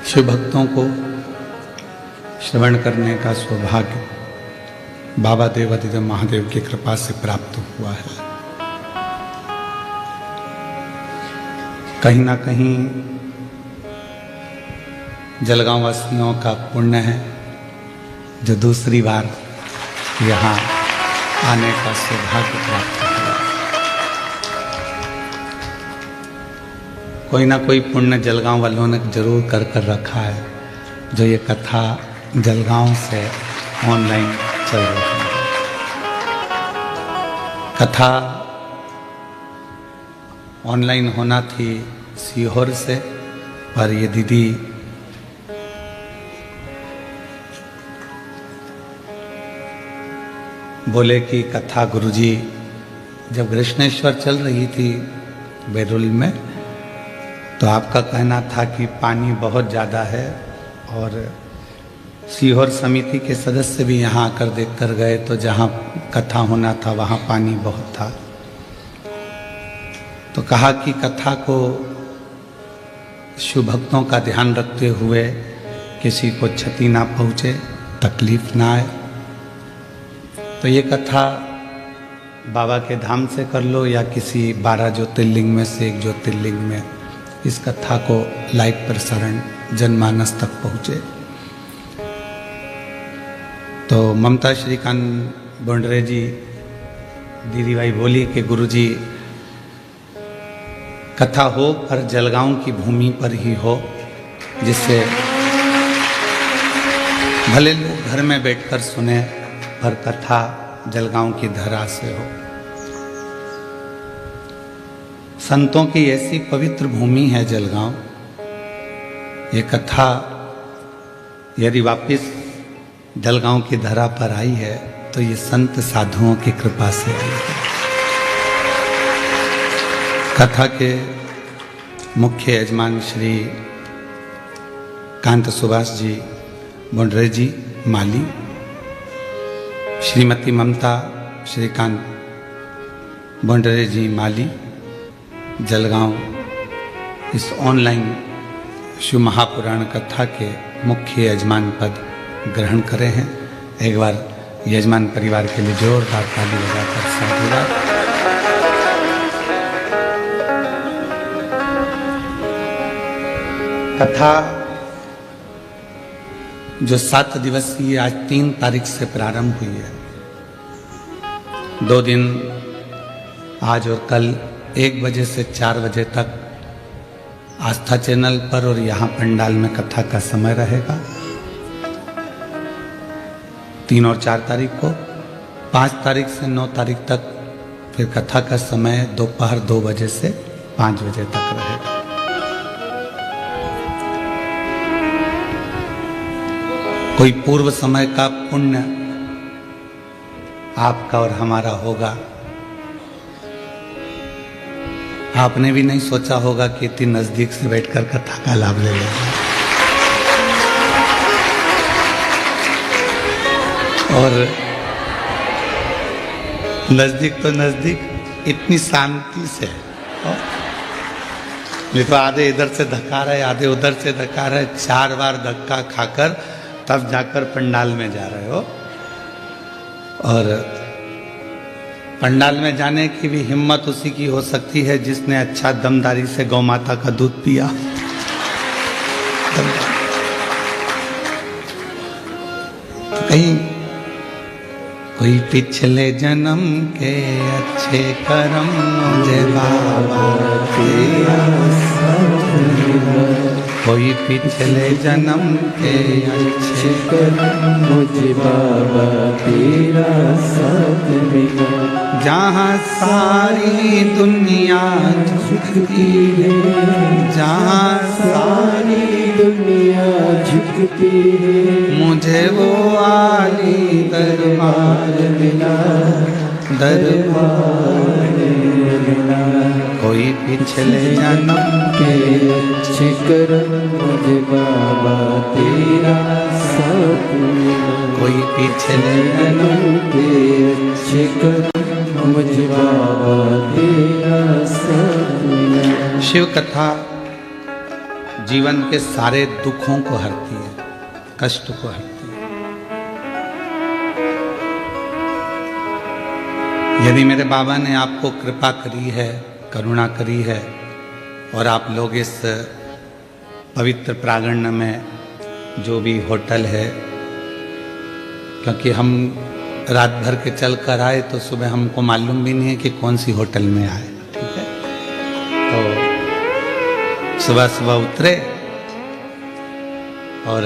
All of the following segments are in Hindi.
शिव भक्तों को श्रवण करने का सौभाग्य बाबा देवाधिदेव महादेव की कृपा से प्राप्त हुआ है। कहीं ना कहीं जलगांव वासियों का पुण्य है जो दूसरी बार यहाँ आने का सौभाग्य प्राप्त हुआ। कोई ना कोई पुण्य जलगांव वालों ने जरूर कर रखा है जो ये कथा जलगांव से ऑनलाइन चल रही है। कथा ऑनलाइन होना थी सीहोर से, पर ये दीदी बोले कि कथा गुरुजी जब कृष्णेश्वर चल रही थी बैरुल में, तो आपका कहना था कि पानी बहुत ज़्यादा है और सीहोर समिति के सदस्य भी यहाँ आकर देख कर गए तो जहाँ कथा होना था वहाँ पानी बहुत था। तो कहा कि कथा को शिव भक्तों का ध्यान रखते हुए किसी को क्षति ना पहुँचे, तकलीफ ना आए, तो ये कथा बाबा के धाम से कर लो या किसी 12 ज्योतिर्लिंग में से एक ज्योतिर्लिंग में इस कथा को लाइव प्रसारण जनमानस तक पहुँचे। तो ममता श्रीकांत बोंडरे जी दीदी भाई बोली कि गुरुजी कथा हो पर जलगांव की भूमि पर ही हो, जिससे भले लोग घर में बैठकर सुने पर कथा जलगांव की धरा से हो। संतों की ऐसी पवित्र भूमि है जलगांव। ये कथा यदि वापिस जलगांव की धरा पर आई है तो ये संत साधुओं की कृपा से आई है। कथा के मुख्य यजमान श्री कांत सुभाष जी बोंडरे जी माली, श्रीमती ममता श्रीकांत बोंडरे जी माली जलगांव इस ऑनलाइन शिव महापुराण कथा के मुख्य यजमान पद ग्रहण करे हैं। एक बार यजमान परिवार के लिए जोरदार ताली बजाकर साधुवाद। कथा जो 7 दिवसीय आज 3 तारीख से प्रारंभ हुई है, 2 दिन आज और कल 1 बजे से 4 बजे तक आस्था चैनल पर और यहाँ पंडाल में कथा का समय रहेगा। 3 और 4 तारीख को, 5 तारीख से 9 तारीख तक फिर कथा का समय दोपहर 2 बजे से 5 बजे तक रहेगा। कोई पूर्व समय का पुण्य आपका और हमारा होगा। आपने भी नहीं सोचा होगा कि इतनी नजदीक से बैठकर कथा का लाभ ले लेंगे। और नजदीक तो नजदीक, इतनी शांति से, नहीं तो आधे इधर से धक्का रहे, आधे उधर से धक्का रहे, 4 बार धक्का खाकर तब जाकर पंडाल में जा रहे हो। और पंडाल में जाने की भी हिम्मत उसी की हो सकती है जिसने अच्छा दमदारी से गौ माता का दूध पिया। कहीं कोई पिछले जन्म के अच्छे कर्म मुझे बाबा तेरा, कोई पिछले जन्म के अच्छे कर्म मुझे बाबा तेरा साथ मिला। जहाँ सारी दुनिया झुकती है, जहाँ सारी दुनिया झुकती है, मुझे वो आली दरबार मिला, दरबार मिला। कोई पिछले जन्म के अच्छे कर्म मुझे बाबा तेरा साथ मिला। कोई पिछले जन्म के अच्छे कर्म मुझे बाबा तेरा साथ मिला। शिव कथा जीवन के सारे दुखों को हरती है, कष्ट को हरती है। यदि मेरे बाबा ने आपको कृपा करी है, करुणा करी है और आप लोग इस पवित्र प्रांगण में जो भी होटल है, क्योंकि हम रात भर के चल कर आए तो सुबह हमको मालूम भी नहीं है कि कौन सी होटल में आए, ठीक है। तो सुबह सुबह उतरे और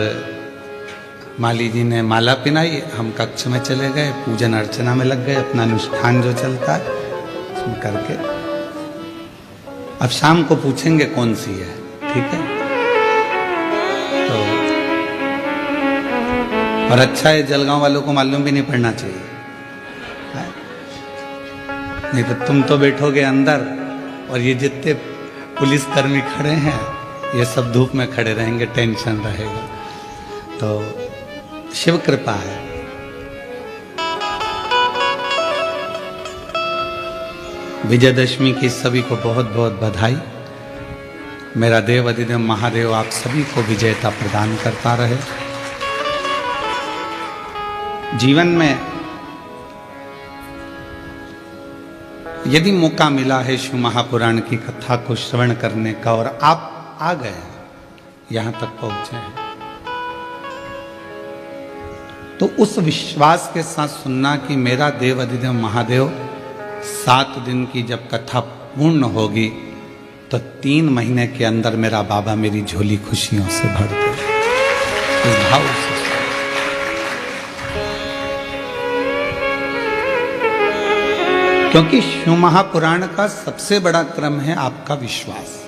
माली जी ने माला पिनाई, हम कक्ष में चले गए, पूजन अर्चना में लग गए, अपना अनुष्ठान जो चलता है उसमें करके अब शाम को पूछेंगे कौन सी है, ठीक है। तो और अच्छा है जलगांव वालों को मालूम भी नहीं पड़ना चाहिए, है? नहीं तो तुम तो बैठोगे अंदर और ये जितने पुलिसकर्मी खड़े हैं ये सब धूप में खड़े रहेंगे, टेंशन रहेगा। तो शिव कृपा है। विजयदशमी की सभी को बहुत बहुत बधाई। मेरा देव अधिदेव महादेव आप सभी को विजयता प्रदान करता रहे। जीवन में यदि मौका मिला है शिव महापुराण की कथा को श्रवण करने का और आप आ गए यहां तक पहुंचे हैं, तो उस विश्वास के साथ सुनना कि मेरा देव अधिदेव महादेव 7 दिन की जब कथा पूर्ण होगी तो 3 महीने के अंदर मेरा बाबा मेरी झोली खुशियों से भर दे। इस भाव से क्योंकि शिव महापुराण का सबसे बड़ा क्रम है आपका विश्वास।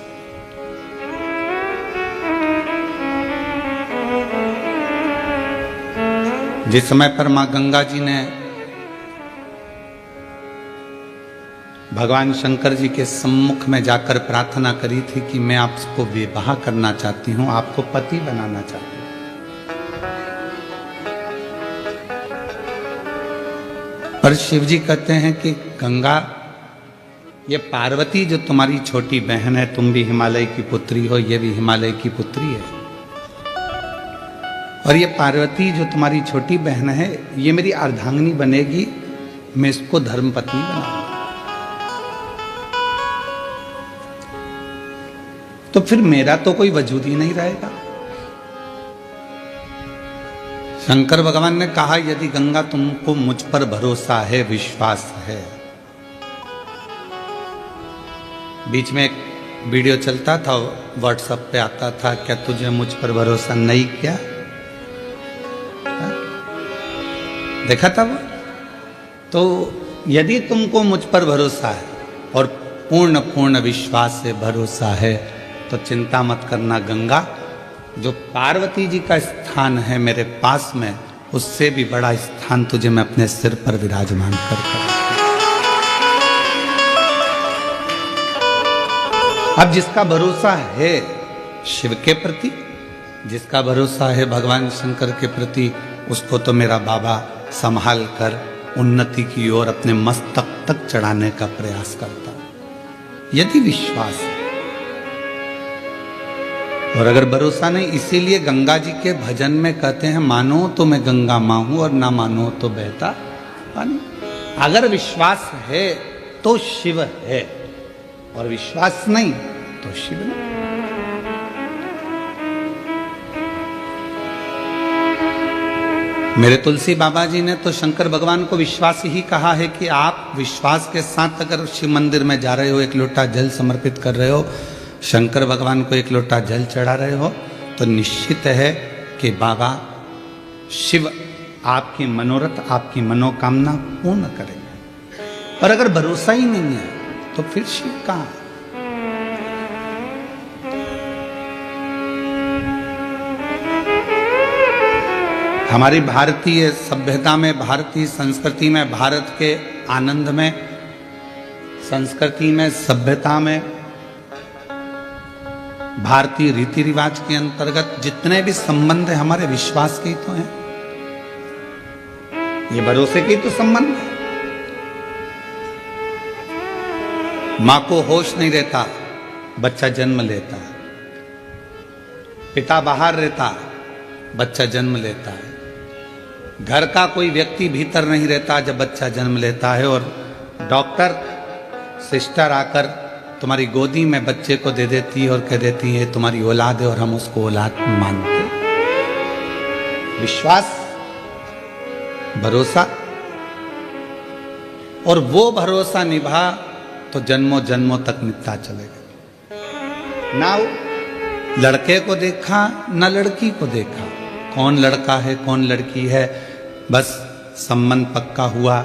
जिस समय पर मां गंगा जी ने भगवान शंकर जी के सम्मुख में जाकर प्रार्थना करी थी कि मैं आपको विवाह करना चाहती हूं, आपको पति बनाना चाहती हूं, पर शिव जी कहते हैं कि गंगा, ये पार्वती जो तुम्हारी छोटी बहन है, तुम भी हिमालय की पुत्री हो, ये भी हिमालय की पुत्री है, और ये पार्वती जो तुम्हारी छोटी बहन है ये मेरी अर्धांगिनी बनेगी, मैं इसको धर्मपत्नी बनाऊंगा। तो फिर मेरा तो कोई वजूद ही नहीं रहेगा। शंकर भगवान ने कहा यदि गंगा तुमको मुझ पर भरोसा है, विश्वास है। बीच में एक वीडियो चलता था, व्हाट्सएप पे आता था, क्या तुझे मुझ पर भरोसा नहीं किया? देखा था वो? तो यदि तुमको मुझ पर भरोसा है और पूर्ण पूर्ण विश्वास से भरोसा है तो चिंता मत करना, गंगा जो पार्वती जी का स्थान है मेरे पास में, उससे भी बड़ा स्थान तुझे मैं अपने सिर पर विराजमान करता हूं। अब जिसका भरोसा है शिव के प्रति, जिसका भरोसा है भगवान शंकर के प्रति, उसको तो मेरा बाबा संभाल कर उन्नति की ओर अपने मस्तक तक चढ़ाने का प्रयास करता। यदि विश्वास है और अगर भरोसा नहीं, इसीलिए गंगा जी के भजन में कहते हैं मानो तो मैं गंगा मां हूं और ना मानो तो बहता पानी। अगर विश्वास है तो शिव है और विश्वास नहीं तो शिव नहीं। मेरे तुलसी बाबा जी ने तो शंकर भगवान को विश्वास ही कहा है कि आप विश्वास के साथ अगर शिव मंदिर में जा रहे हो, एक लोटा जल समर्पित कर रहे हो, शंकर भगवान को एक लोटा जल चढ़ा रहे हो, तो निश्चित है कि बाबा शिव आपकी मनोरथ, आपकी मनोकामना पूर्ण करेंगे। और अगर भरोसा ही नहीं है तो फिर शिव कहां? हमारी भारतीय सभ्यता में, भारतीय संस्कृति में, भारत के आनंद में, संस्कृति में, सभ्यता में, भारतीय रीति रिवाज के अंतर्गत जितने भी संबंध है हमारे विश्वास के ही तो हैं, ये भरोसे के ही तो संबंध है। मां को होश नहीं रहता, बच्चा जन्म लेता है, पिता बाहर रहता, बच्चा जन्म लेता है। घर का कोई व्यक्ति भीतर नहीं रहता जब बच्चा जन्म लेता है, और डॉक्टर सिस्टर आकर तुम्हारी गोदी में बच्चे को दे देती है और कह देती है तुम्हारी औलाद है, और हम उसको औलाद मानते। विश्वास, भरोसा, और वो भरोसा निभा तो जन्मों जन्मों तक निभता चलेगा। ना लड़के को देखा ना लड़की को देखा, कौन लड़का है कौन लड़की है, बस संबंध पक्का हुआ,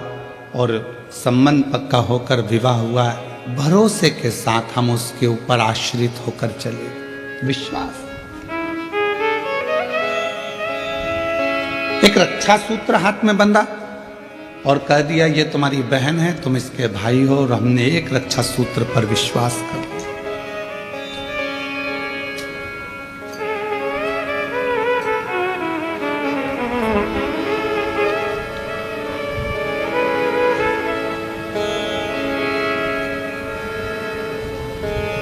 और संबंध पक्का होकर विवाह हुआ। भरोसे के साथ हम उसके ऊपर आश्रित होकर चले। विश्वास। एक रक्षा सूत्र हाथ में बंधा और कह दिया ये तुम्हारी बहन है, तुम इसके भाई हो, और हमने एक रक्षा सूत्र पर विश्वास कर दिया।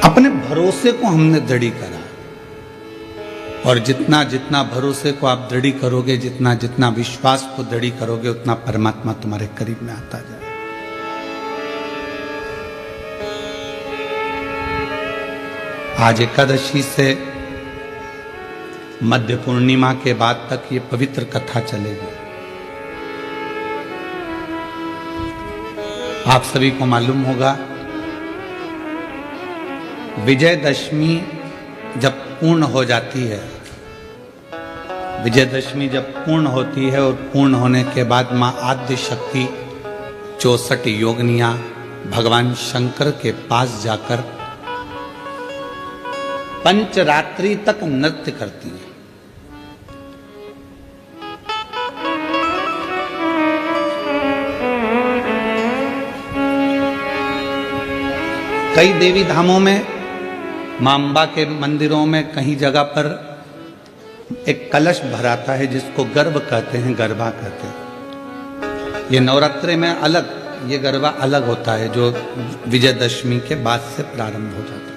अपने भरोसे को हमने दृढ़ करा, और जितना जितना भरोसे को आप दृढ़ करोगे, जितना जितना विश्वास को दृढ़ करोगे, उतना परमात्मा तुम्हारे करीब में आता जाए। आज एकादशी से मध्य पूर्णिमा के बाद तक ये पवित्र कथा चलेगी। आप सभी को मालूम होगा, विजयदशमी जब पूर्ण हो जाती है, विजयदशमी जब पूर्ण होती है, और पूर्ण होने के बाद मां आद्य शक्ति 64 योगिनियां भगवान शंकर के पास जाकर पंचरात्रि तक नृत्य करती हैं। कई देवी धामों में, मां अंबा के मंदिरों में कहीं जगह पर एक कलश भराता है जिसको गर्भ कहते हैं, गरबा कहते हैं। ये नवरात्रि में अलग, ये गरबा अलग होता है जो विजयदशमी के बाद से प्रारंभ हो जाता है।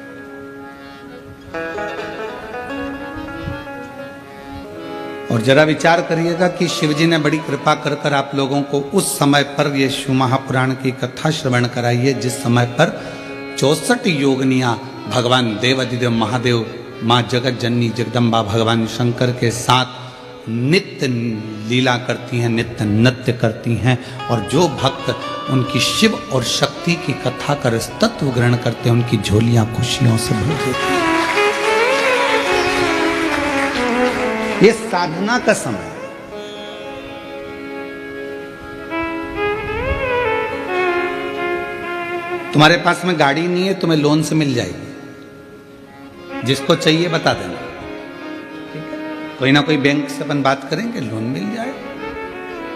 और जरा विचार करिएगा कि शिवजी ने बड़ी कृपा कर कर आप लोगों को उस समय पर ये शिव महापुराण की कथा श्रवण कराई है जिस समय पर 64 योगिनियां भगवान देवाधिदेव महादेव, मां जगत जननी जगदम्बा भगवान शंकर के साथ नित्य लीला करती हैं, नित्य नृत्य करती हैं। और जो भक्त उनकी शिव और शक्ति की कथा कर तत्व ग्रहण करते हैं, उनकी झोलियां खुशियों से भर देती हैं। ये साधना का समय है। तुम्हारे पास में गाड़ी नहीं है, तुम्हें लोन से मिल जाएगी, जिसको चाहिए बता देना, ठीक है? कोई ना कोई बैंक से अपन बात करेंगे, लोन मिल जाए।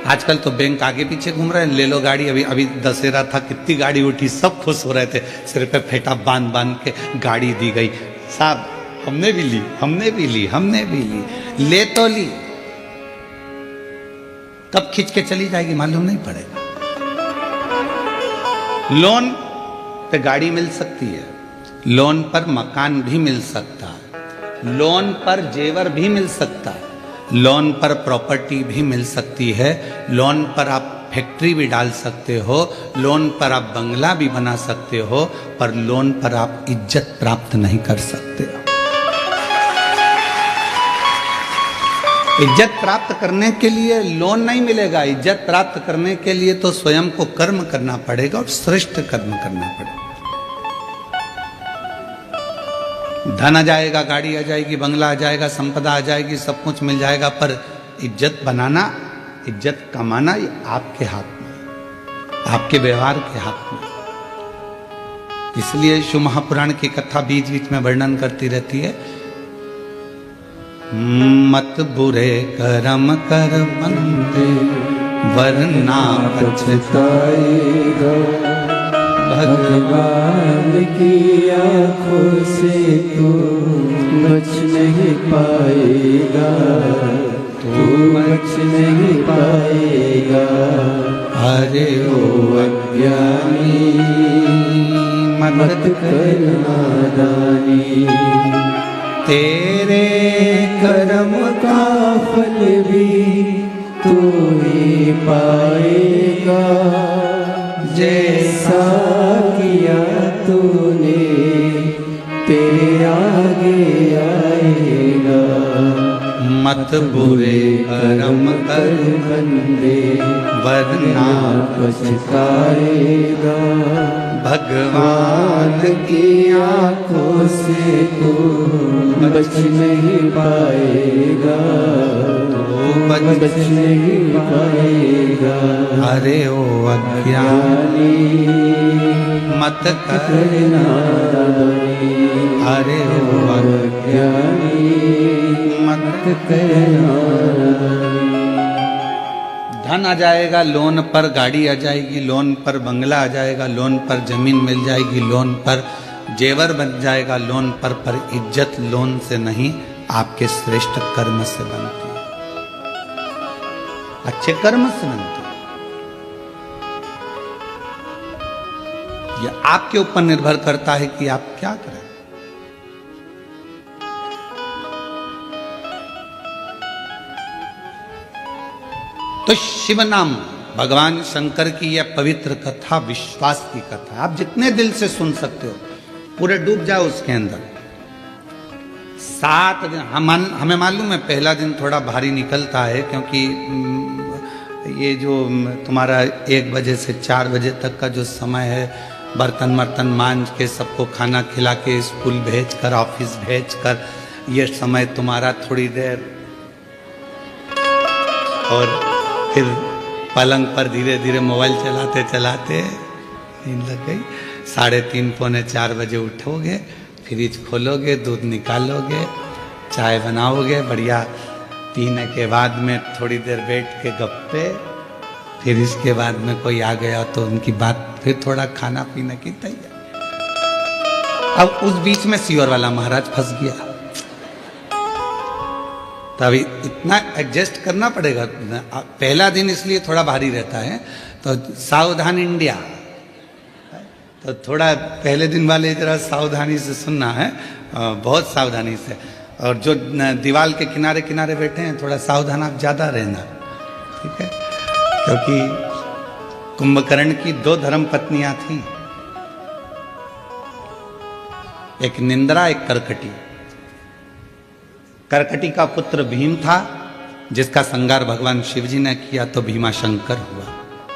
आजकल तो बैंक आगे पीछे घूम रहे हैं, ले लो गाड़ी। अभी अभी दशहरा था, कितनी गाड़ी उठी, सब खुश हो रहे थे, सिर पे फेटा बांध बांध के गाड़ी दी गई। साहब हमने भी ली, हमने भी ली, हमने भी ली, ले तो ली, कब खींच के चली जाएगी मालूम नहीं पड़ेगा। लोन पे गाड़ी मिल सकती है, लोन पर मकान भी मिल सकता है, लोन पर जेवर भी मिल सकता है, लोन पर प्रॉपर्टी भी मिल सकती है, लोन पर आप फैक्ट्री भी डाल सकते हो, लोन पर आप बंगला भी बना सकते हो, पर लोन पर आप इज्जत प्राप्त नहीं कर सकते हो। इज्जत प्राप्त करने के लिए लोन नहीं मिलेगा, इज्जत प्राप्त करने के लिए तो स्वयं को कर्म करना पड़ेगा, और श्रेष्ठ कर्म करना पड़ेगा। धन आ जाएगा, गाड़ी आ जाएगी, बंगला आ जाएगा, संपदा आ जाएगी, सब कुछ मिल जाएगा, पर इज्जत बनाना, इज्जत कमाना ये आपके हाथ में, आपके व्यवहार के हाथ में। इसलिए शिव महापुराण की कथा बीच बीच में वर्णन करती रहती है, मत बुरे कर्म कर बंदे वरना पछताएगा, भगवान की आंखों से तू बच नहीं पाएगा, तू बच नहीं पाएगा। अरे ओ अज्ञानी मत कर नादानी, तेरे कर्म का फल भी तू ही पाएगा, जैसा किया तूने तेरे आगे आएगा। मत बुरे कर्म कर बंदे वरना पछताएगा। भगवान की आंखों से तू बच नहीं पाएगा, बच नहीं पाएगा। अरे ओ अज्ञानी मत करना, अरे ओ अज्ञानी मत करना। धन आ जाएगा लोन पर, गाड़ी आ जाएगी लोन पर, बंगला आ जाएगा लोन पर, जमीन मिल जाएगी लोन पर, जेवर बन जाएगा लोन पर इज्जत लोन से नहीं, आपके श्रेष्ठ कर्म से बनती है, अच्छे कर्म से बनती है। यह आपके ऊपर निर्भर करता है कि आप क्या करें। तो शिव नाम भगवान शंकर की यह पवित्र कथा विश्वास की कथा, आप जितने दिल से सुन सकते हो, पूरे डूब जाओ उसके अंदर। 7 दिन हमें मालूम है पहला दिन थोड़ा भारी निकलता है, क्योंकि ये जो तुम्हारा 1 बजे से 4 बजे तक का जो समय है, बर्तन वर्तन मांज के सबको खाना खिला के स्कूल भेज कर ऑफिस भेज कर, ये समय तुम्हारा थोड़ी देर, और फिर पलंग पर धीरे धीरे मोबाइल चलाते चलाते नींद लग गई। 3:30 पौने 4 बजे उठोगे, फ्रिज खोलोगे, दूध निकालोगे, चाय बनाओगे, बढ़िया पीने के बाद में थोड़ी देर बैठ के गप्पे, फिर इसके बाद में कोई आ गया तो उनकी बात, फिर थोड़ा खाना पीने की तैयारी। अब उस बीच में सीवर वाला महाराज फंस गया, तभी इतना एडजस्ट करना पड़ेगा। पहला दिन इसलिए थोड़ा भारी रहता है, तो सावधान इंडिया, तो थोड़ा पहले दिन वाले जरा सावधानी से सुनना है, बहुत सावधानी से। और जो दीवार के किनारे किनारे बैठे हैं, थोड़ा सावधान आप ज़्यादा रहना, ठीक है, क्योंकि कुंभकर्ण की 2 धर्म पत्नियां थीं, एक निंद्रा एक कर्कटी। कर्कटी का पुत्र भीम था, जिसका संगार भगवान शिव जी ने किया तो भीमा शंकर हुआ,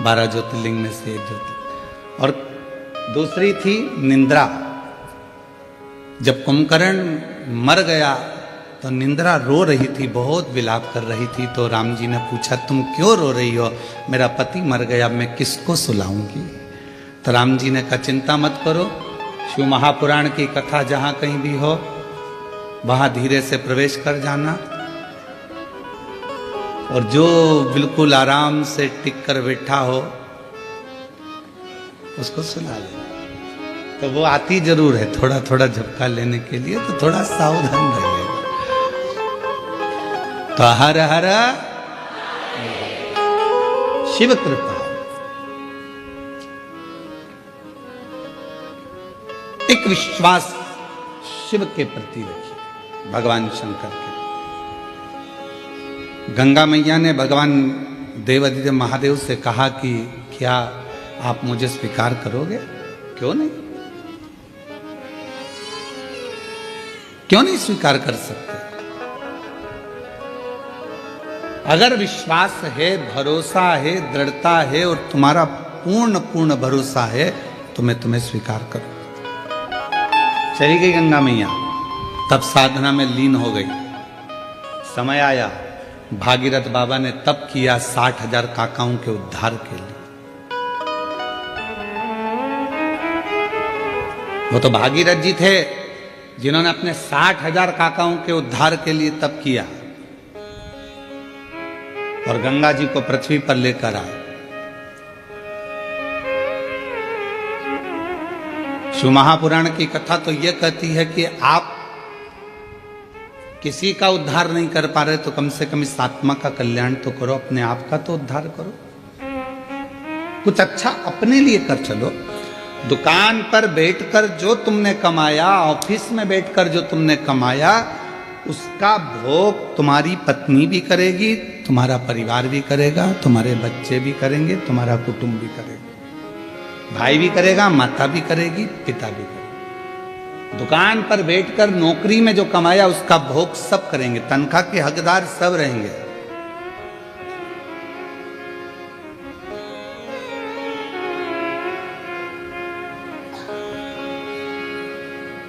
12 ज्योतिर्लिंग में से एक ज्योतिर्लिंग। और दूसरी थी निंद्रा। जब कुंभकर्ण मर गया तो निंद्रा रो रही थी, बहुत विलाप कर रही थी, तो राम जी ने पूछा तुम क्यों रो रही हो, मेरा पति मर गया, मैं किसको सुलाऊंगी। तो राम जी ने कहा चिंता मत करो, शिव महापुराण की कथा जहां कहीं भी हो वहां धीरे से प्रवेश कर जाना, और जो बिल्कुल आराम से टिक कर बैठा हो उसको सुना लेना। तो वो आती जरूर है थोड़ा थोड़ा झपका लेने के लिए, तो थोड़ा सावधान रहिएगा। तो हर हर शिव कृपा। एक विश्वास शिव के प्रति रखिए, भगवान शंकर के। गंगा मैया ने भगवान देवादिदेव महादेव से कहा कि क्या आप मुझे स्वीकार करोगे? क्यों नहीं, क्यों नहीं स्वीकार कर सकते? अगर विश्वास है, भरोसा है, दृढ़ता है और तुम्हारा पूर्ण पूर्ण भरोसा है तो मैं तुम्हें स्वीकार करूं। चली गई गंगा मैया, तब साधना में लीन हो गई। समय आया, भागीरथ बाबा ने तप किया 60,000 काकाओं के उद्धार के लिए। वो तो भागीरथ जी थे जिन्होंने अपने 60,000 काकाओं के उद्धार के लिए तप किया और गंगा जी को पृथ्वी पर लेकर आए। शिव महापुराण की कथा तो यह कहती है कि आप किसी का उद्धार नहीं कर पा रहे तो कम से कम इस आत्मा का कल्याण तो करो, अपने आप का तो उद्धार करो, कुछ अच्छा अपने लिए कर चलो। दुकान पर बैठकर जो तुमने कमाया, ऑफिस में बैठकर जो तुमने कमाया, उसका भोग तुम्हारी पत्नी भी करेगी, तुम्हारा परिवार भी करेगा, तुम्हारे बच्चे भी करेंगे, तुम्हारा कुटुंब भी करेगा, भाई भी करेगा, माता भी करेगी, पिता भी करेगा। दुकान पर बैठकर नौकरी में जो कमाया उसका भोग सब करेंगे, तनख्वाह के हकदार सब रहेंगे।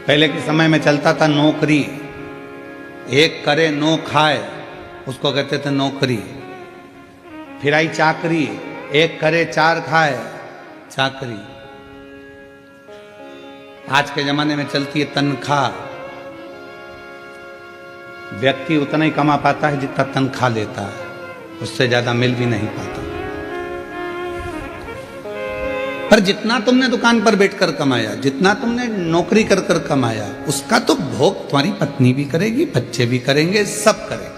पहले के समय में चलता था नौकरी, एक करे नो खाए, उसको कहते थे नौकरी। फिर आई चाकरी, एक करे चार खाए, चाकरी। आज के जमाने में चलती है तनख्वाह। व्यक्ति उतना ही कमा पाता है जितना तनख्वाह लेता है, उससे ज्यादा मिल भी नहीं पाता। पर जितना तुमने दुकान पर बैठकर कमाया, जितना तुमने नौकरी कर कर कमाया, उसका तो भोग तुम्हारी पत्नी भी करेगी, बच्चे भी करेंगे, सब करेंगे।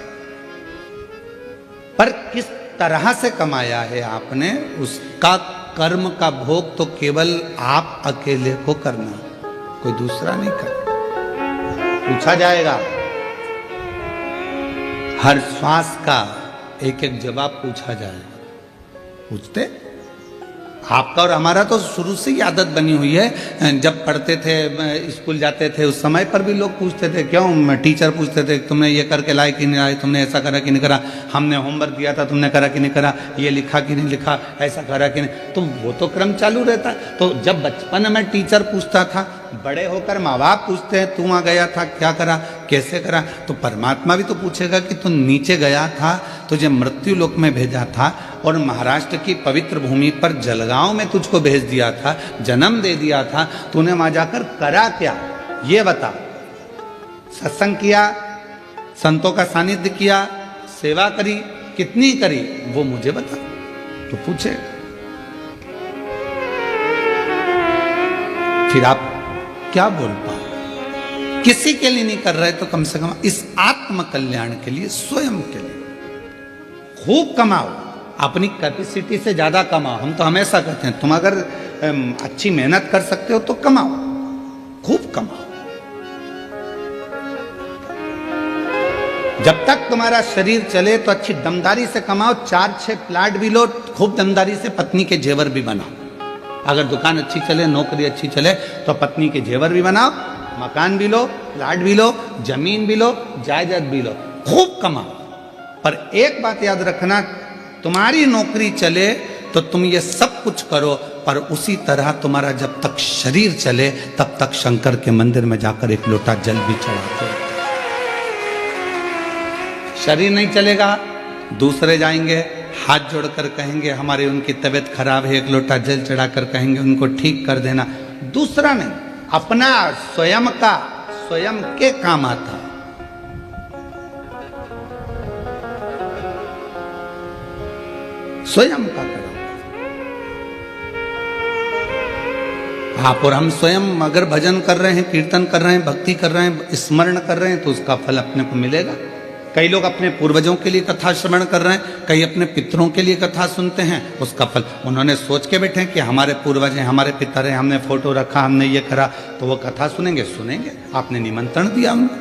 पर किस तरह से कमाया है आपने, उसका कर्म का भोग तो केवल आप अकेले को करना, कोई दूसरा नहीं करना। पूछा जाएगा, हर श्वास का एक एक जवाब पूछा जाएगा। पूछते आपका और हमारा तो शुरू से ही आदत बनी हुई है। जब पढ़ते थे, स्कूल जाते थे, उस समय पर भी लोग पूछते थे, क्यों टीचर पूछते थे तुमने ये करके लाए कि नहीं लाए, तुमने ऐसा करा कि नहीं करा, हमने होमवर्क दिया था तुमने करा कि नहीं करा, ये लिखा कि नहीं लिखा, ऐसा करा कि नहीं। तो वो तो क्रम चालू रहता। तो जब बचपन में टीचर पूछता था, बड़े होकर माँ बाप पूछते हैं, तू वहाँ गया था, क्या करा, कैसे करा, तो परमात्मा भी तो पूछेगा कि तू नीचे गया था, तुझे मृत्यु लोक में भेजा था और महाराष्ट्र की पवित्र भूमि पर जलगांव में तुझको भेज दिया था, जन्म दे दिया था, तूने वहां जाकर करा क्या, ये बता। सत्संग किया, संतों का सानिध्य किया, सेवा करी, कितनी करी, वो मुझे बता। तो पूछे, फिर आप क्या बोल पाओ। किसी के लिए नहीं कर रहे तो कम से कम इस आत्म कल्याण के लिए, स्वयं के लिए खूब कमाओ, अपनी कैपेसिटी से ज्यादा कमाओ। हम तो हमेशा कहते हैं, तुम अगर अच्छी मेहनत कर सकते हो तो कमाओ, खूब कमाओ। जब तक तुम्हारा शरीर चले तो अच्छी दमदारी से कमाओ, 4-6 प्लाट भी लो, खूब दमदारी से पत्नी के जेवर भी बनाओ। अगर दुकान अच्छी चले, नौकरी अच्छी चले, तो पत्नी के जेवर भी बनाओ, मकान भी लो, प्लाट भी लो, जमीन भी लो, जायदाद भी लो, खूब कमाओ। पर एक बात याद रखना, तुम्हारी नौकरी चले तो तुम ये सब कुछ करो, पर उसी तरह तुम्हारा जब तक शरीर चले तब तक शंकर के मंदिर में जाकर एक लोटा जल भी चढ़ाते। शरीर नहीं चलेगा, दूसरे जाएंगे, हाथ जोड़कर कहेंगे हमारी उनकी तबीयत खराब है, एक लोटा जल चढ़ाकर कहेंगे उनको ठीक कर देना। दूसरा नहीं, अपना स्वयं का, स्वयं के काम आता। स्वयं का करो आप और हम। स्वयं अगर भजन कर रहे हैं, कीर्तन कर रहे हैं, भक्ति कर रहे हैं, स्मरण कर रहे हैं, तो उसका फल अपने को मिलेगा। कई लोग अपने पूर्वजों के लिए कथा श्रवण कर रहे हैं, कई अपने पितरों के लिए कथा सुनते हैं, उसका फल उन्होंने सोच के बैठे कि हमारे पूर्वज हैं, हमारे पितर हैं, हमने फोटो रखा, हमने ये करा, तो वो कथा सुनेंगे, सुनेंगे। आपने निमंत्रण दिया उनको,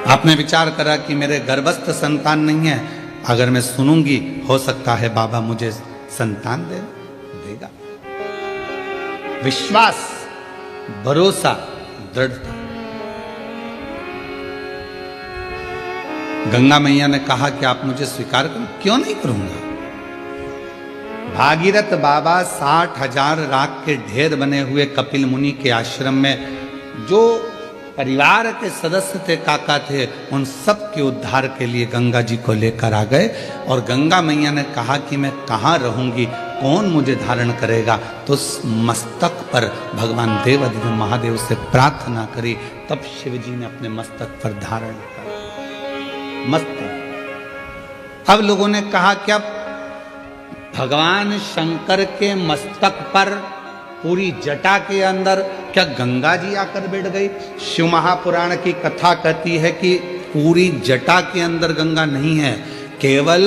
आपने विचार करा कि मेरे गर्भस्थ संतान नहीं है, अगर मैं सुनूंगी हो सकता है बाबा मुझे संतान देगा। विश्वास, भरोसा, दृढ़ता। गंगा मैया ने कहा कि आप मुझे स्वीकार करो, क्यों नहीं करूंगा। भागीरथ बाबा 60,000 राख के ढेर बने हुए कपिल मुनि के आश्रम में जो परिवार के सदस्य थे, काका थे, उन सब के उद्धार के लिए गंगा जी को लेकर आ गए। और गंगा मैया ने कहा कि मैं कहाँ रहूंगी, कौन मुझे धारण करेगा। तो मस्तक पर भगवान देवाधिदेव महादेव से प्रार्थना करी, तब शिव जी ने अपने मस्तक पर धारण किया। मस्तक। अब लोगों ने कहा क्या भगवान शंकर के मस्तक पर पूरी जटा के अंदर क्या गंगा जी आकर बैठ गई। शिव महापुराण की कथा कहती है कि पूरी जटा के अंदर गंगा नहीं है, केवल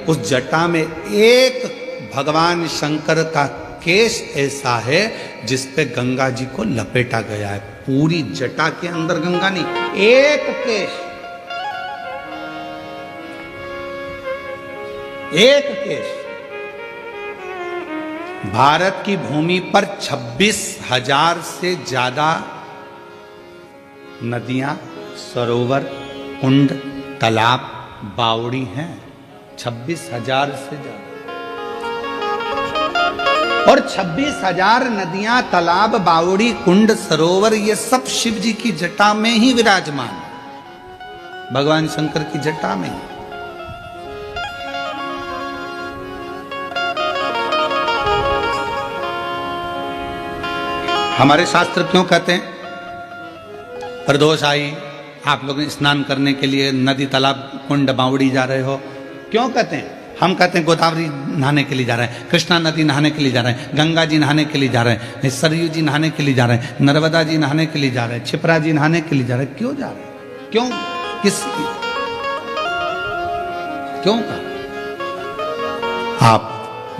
उस जटा में एक भगवान शंकर का केश ऐसा है जिस पे गंगा जी को लपेटा गया है। पूरी जटा के अंदर गंगा नहीं, एक केश, एक केश। भारत की भूमि पर 26,000 से ज्यादा नदियां, सरोवर, कुंड, तालाब, बावड़ी हैं। 26,000 से ज्यादा। और 26,000 नदियां, तालाब, बावड़ी, कुंड, सरोवर, ये सब शिव जी की जटा में ही विराजमान है, भगवान शंकर की जटा में ही। हमारे शास्त्र क्यों कहते हैं प्रदोष आई, आप लोग स्नान करने के लिए नदी, तालाब, कुंड, बावड़ी जा रहे हो? क्यों कहते हैं? हम कहते हैं गोदावरी नहाने के लिए जा रहे हैं, कृष्णा नदी नहाने के लिए जा रहे हैं, गंगा जी नहाने के लिए जा रहे हैं, सरयू जी नहाने के लिए जा रहे हैं, नर्मदा जी नहाने के लिए जा रहे हैं, छिपरा जी नहाने के लिए जा रहे हैं। क्यों जा रहे हैं? क्यों? किस क्यों का? आप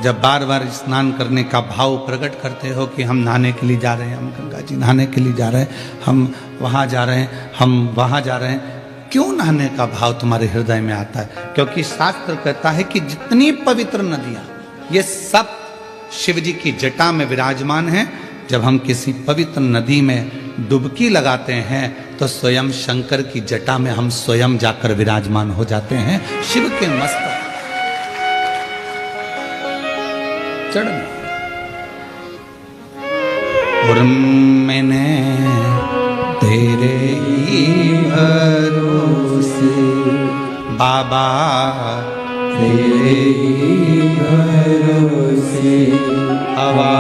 जब बार बार स्नान करने का भाव प्रकट करते हो कि हम नहाने के लिए जा रहे हैं, हम गंगा जी नहाने के लिए जा रहे हैं, हम वहां जा रहे हैं, हम वहां जा रहे हैं, क्यों नहाने का भाव तुम्हारे हृदय में आता है? क्योंकि शास्त्र कहता है कि जितनी पवित्र नदियां, ये सब शिव जी की जटा में विराजमान हैं। जब हम किसी पवित्र नदी में डुबकी लगाते हैं तो स्वयं शंकर की जटा में हम स्वयं जाकर विराजमान हो जाते हैं, शिव के मस्तक चढ़। और मैंने तेरे ही भरोसे बाबा, तेरे ही भरोसे हवा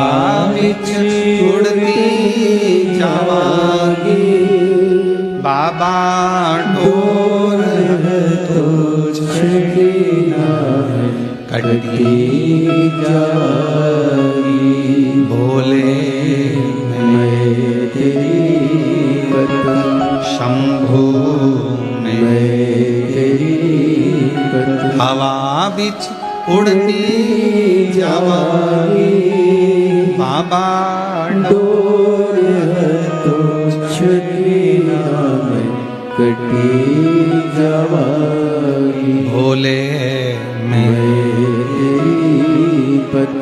विच उड़ती जावांगी बाबा, डोर तो छड़ना कटती जाएगी। भोले मैं तेरी कसम, शंभू में तेरी कसम हवा बिच उड़ती जावांगी बाबा, डोर तो छड़ना मैं कटी जावांगी। भोले में। तेरी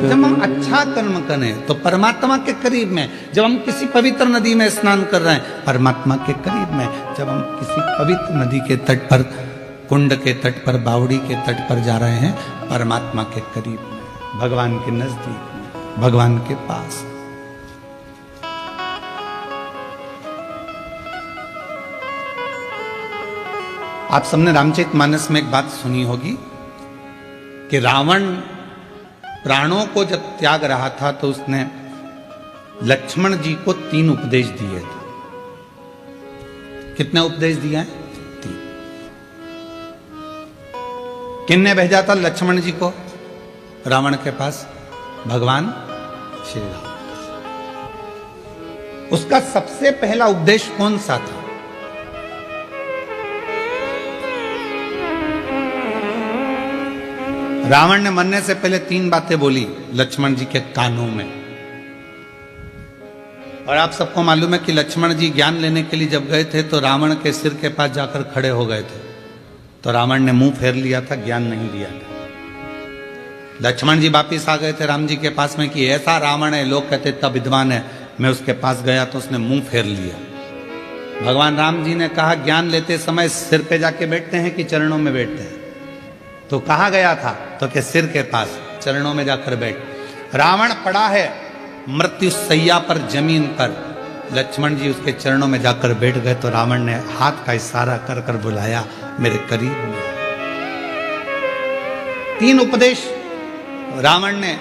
जब हम अच्छा कर्म करें तो परमात्मा के करीब में, जब हम किसी पवित्र नदी में स्नान कर रहे हैं परमात्मा के करीब में, जब हम किसी पवित्र नदी के तट पर, कुंड के तट पर, बावड़ी के तट पर जा रहे हैं परमात्मा के करीब में, भगवान के नजदीक में, भगवान के पास। आप सबने रामचरितमानस में एक बात सुनी होगी कि रावण प्राणों को जब त्याग रहा था तो उसने लक्ष्मण जी को 3 उपदेश दिए थे। कितने उपदेश दिए हैं? 3। किसने भेजा था लक्ष्मण जी को रावण के पास? भगवान श्री राम। उसका सबसे पहला उपदेश कौन सा था? रावण ने मरने से पहले 3 बातें बोली लक्ष्मण जी के कानों में। और आप सबको मालूम है कि लक्ष्मण जी ज्ञान लेने के लिए जब गए थे तो रावण के सिर के पास जाकर खड़े हो गए थे, तो रावण ने मुंह फेर लिया था, ज्ञान नहीं दिया था। लक्ष्मण जी वापिस आ गए थे राम जी के पास में कि ऐसा रावण है, लोग कहते तब विद्वान है। मैं उसके पास गया तो उसने मुंह फेर लिया। भगवान राम जी ने कहा ज्ञान लेते समय सिर पे जाके बैठते हैं कि चरणों में बैठते हैं? तो कहा गया था? तो के सिर के पास, चरणों में जाकर बैठ। रावण पड़ा है मृत्यु सैया पर, जमीन पर, लक्ष्मण जी उसके चरणों में जाकर बैठ गए तो रावण ने हाथ का इशारा कर कर बुलाया मेरे करीब में। 3 उपदेश रावण ने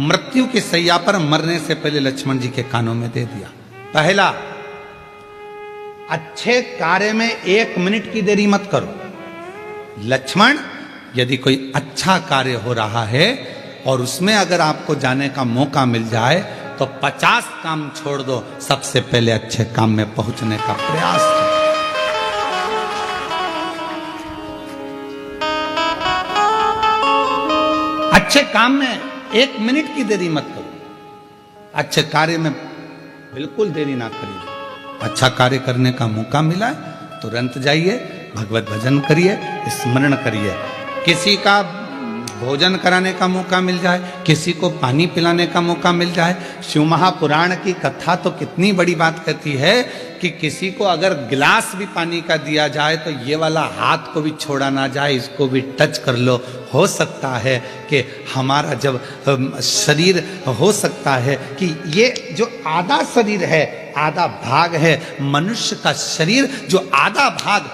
मृत्यु की सैया पर मरने से पहले लक्ष्मण जी के कानों में दे दिया। पहला, अच्छे कार्य में 1 मिनट की देरी मत करो। लक्ष्मण, यदि कोई अच्छा कार्य हो रहा है और उसमें अगर आपको जाने का मौका मिल जाए तो 50 काम छोड़ दो, सबसे पहले अच्छे काम में पहुंचने का प्रयास करो। अच्छे काम में 1 मिनट की देरी मत करो। अच्छे कार्य में बिल्कुल देरी ना करिए। अच्छा कार्य करने का मौका मिला है तुरंत जाइए, भगवत भजन करिए, स्मरण करिए। किसी का भोजन कराने का मौका मिल जाए, किसी को पानी पिलाने का मौका मिल जाए। शिव महापुराण की कथा तो कितनी बड़ी बात कहती है कि किसी को अगर गिलास भी पानी का दिया जाए तो ये वाला हाथ को भी छोड़ा ना जाए, इसको भी टच कर लो। हो सकता है कि हमारा जब शरीर, हो सकता है कि ये जो आधा शरीर है, आधा भाग है मनुष्य का शरीर, जो आधा भाग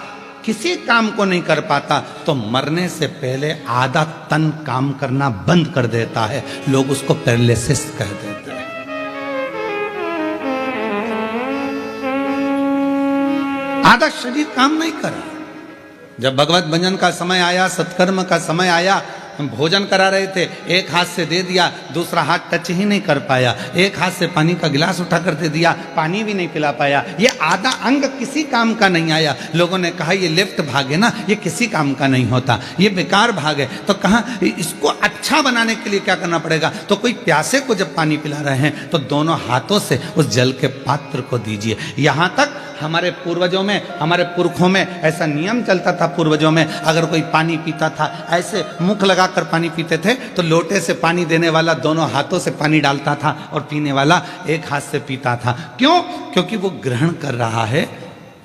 किसी काम को नहीं कर पाता तो मरने से पहले आधा तन काम करना बंद कर देता है। लोग उसको पैरालिसिस कह देते हैं। आधा शरीर काम नहीं कर रहा। जब भगवत भजन का समय आया, सत्कर्म का समय आया, हम भोजन करा रहे थे, एक हाथ से दे दिया, दूसरा हाथ टच ही नहीं कर पाया, एक हाथ से पानी का गिलास उठा कर दे दिया, पानी भी नहीं पिला पाया, ये आधा अंग किसी काम का नहीं आया। लोगों ने कहा ये लेफ्ट भाग है ना, ये किसी काम का नहीं होता, ये बेकार भाग है। तो कहा इसको अच्छा बनाने के लिए क्या करना पड़ेगा? तो कोई प्यासे को जब पानी पिला रहे हैं तो दोनों हाथों से उस जल के पात्र को दीजिए। यहां तक हमारे पूर्वजों में, हमारे पुरखों में ऐसा नियम चलता था। पूर्वजों में अगर कोई पानी पीता था, ऐसे मुख लगाकर पानी पीते थे, तो लोटे से पानी देने वाला दोनों हाथों से पानी डालता था और पीने वाला एक हाथ से पीता था। क्यों? क्योंकि वो ग्रहण कर रहा है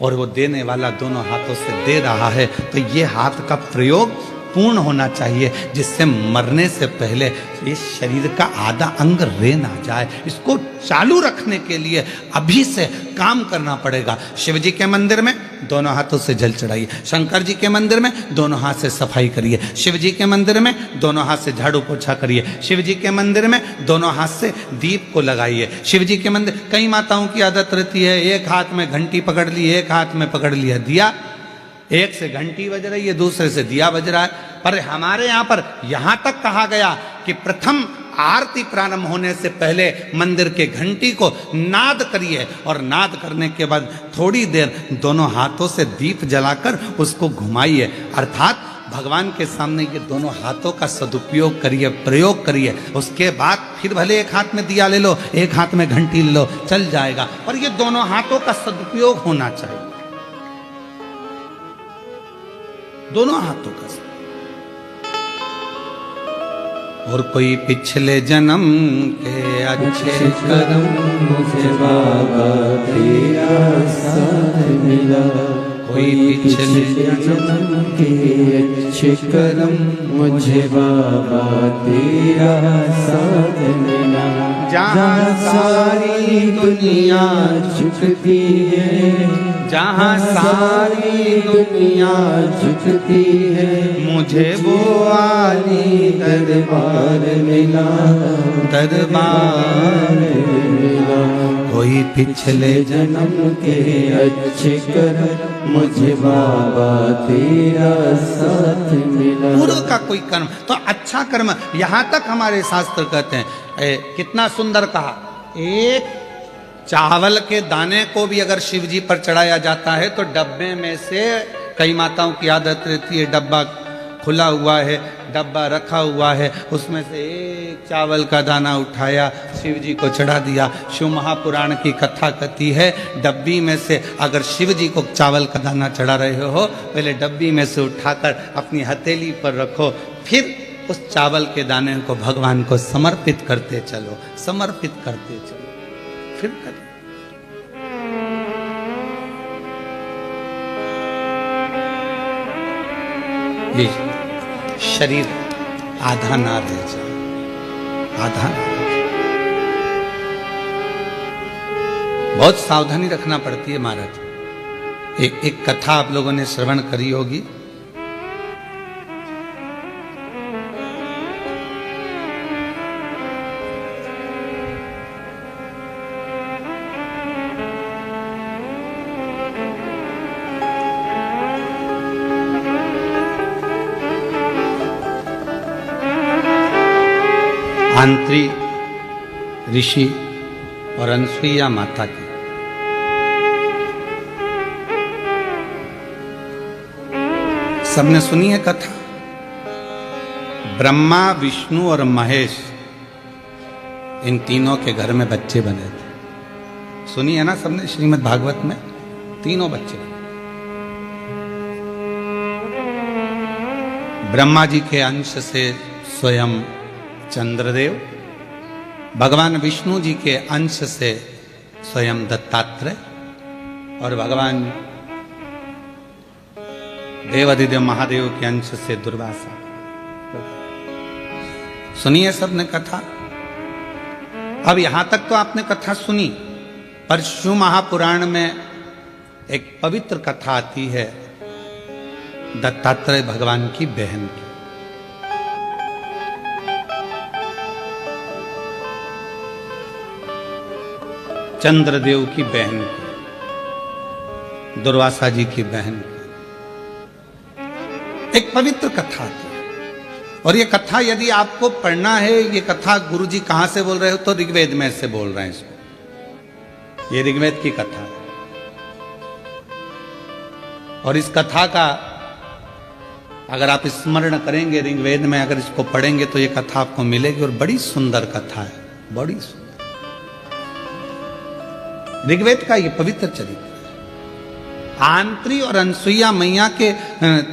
और वो देने वाला दोनों हाथों से दे रहा है। तो ये हाथ का प्रयोग पूर्ण होना चाहिए, जिससे मरने से पहले इस शरीर का आधा अंग रह ना जाए। इसको चालू रखने के लिए अभी से काम करना पड़ेगा। शिव जी के मंदिर में दोनों हाथों से जल चढ़ाइए, शंकर जी के मंदिर में दोनों हाथ से सफाई करिए, शिव जी के मंदिर में दोनों हाथ से झाड़ू पोछा करिए, शिव जी के मंदिर में दोनों हाथ से दीप को लगाइए। शिव जी के मंदिर, कई माताओं की आदत रहती है एक हाथ में घंटी पकड़ ली, एक हाथ में पकड़ लिया दिया, एक से घंटी बज रही है, दूसरे से दिया बज रहा है। पर हमारे यहाँ पर यहाँ तक कहा गया कि प्रथम आरती प्रारंभ होने से पहले मंदिर के घंटी को नाद करिए और नाद करने के बाद थोड़ी देर दोनों हाथों से दीप जलाकर उसको घुमाइए। अर्थात भगवान के सामने ये दोनों हाथों का सदुपयोग करिए, प्रयोग करिए। उसके बाद फिर भले एक हाथ में दिया ले लो, एक हाथ में घंटी ले लो, चल जाएगा, पर ये दोनों हाथों का सदुपयोग होना चाहिए, दोनों हाथों का। और कोई पिछले जन्म के अच्छे कर्म मुझे बाबा तेरा साथ मिला, कोई पिछले जन्म के अच्छे कर्म मुझे बाबा तेरा साथ मिला। जहाँ सारी दुनिया झुकती है, जहाँ सारी दुनिया झुकती है, मुझे वो आली दरबार मिला, दरबार मिला। कोई पिछले जन्म के अच्छे कर्म मुझे बाबा तेरा साथ मिला। पूर्व का कोई कर्म तो अच्छा कर्म, यहाँ तक हमारे शास्त्र कहते हैं। कितना सुंदर कहा, एक चावल के दाने को भी अगर शिव जी पर चढ़ाया जाता है तो डब्बे में से, कई माताओं की आदत रहती है डब्बा खुला हुआ है, डब्बा रखा हुआ है, उसमें से एक चावल का दाना उठाया, शिव जी को चढ़ा दिया। शिव महापुराण की कथा कहती है, डब्बी में से अगर शिव जी को चावल का दाना चढ़ा रहे हो, पहले डब्बी में से उठाकर अपनी हथेली पर रखो, फिर उस चावल के दाने को भगवान को समर्पित करते चलो, समर्पित करते चलो, फिर करें। ये शरीर आधा ना रह जाए, आधा ना रह जाए। बहुत सावधानी रखना पड़ती है महाराज। एक कथा आप लोगों ने श्रवण करी होगी। आंत्री ऋषि और अनसुईया माता की। सबने सुनी है कथा। ब्रह्मा, विष्णु और महेश इन तीनों के घर में बच्चे बने थे। सुनी है ना सबने श्रीमद् भागवत में, तीनों बच्चे बने। ब्रह्मा जी के अंश से स्वयं चंद्रदेव, भगवान विष्णु जी के अंश से स्वयं दत्तात्रेय, और भगवान देवाधिदेव महादेव के अंश से दुर्वासा। सुनिए सबने कथा। अब यहां तक तो आपने कथा सुनी, पर शिव महापुराण में एक पवित्र कथा आती है दत्तात्रेय भगवान की बहन की। चंद्रदेव की बहन की, दुर्वासा जी की बहन की एक पवित्र कथा आती है। और ये कथा यदि आपको पढ़ना है, ये कथा गुरुजी कहां से बोल रहे हो, तो ऋग्वेद में से बोल रहे हैं इसको। ये ऋग्वेद की कथा है। और इस कथा का अगर आप स्मरण करेंगे ऋग्वेद में, अगर इसको पढ़ेंगे तो ये कथा आपको मिलेगी। और बड़ी सुंदर कथा है, बड़ी सुंदर। ऋग्वेद का ये पवित्र चरित्र आंत्री और अनसुईया मैया के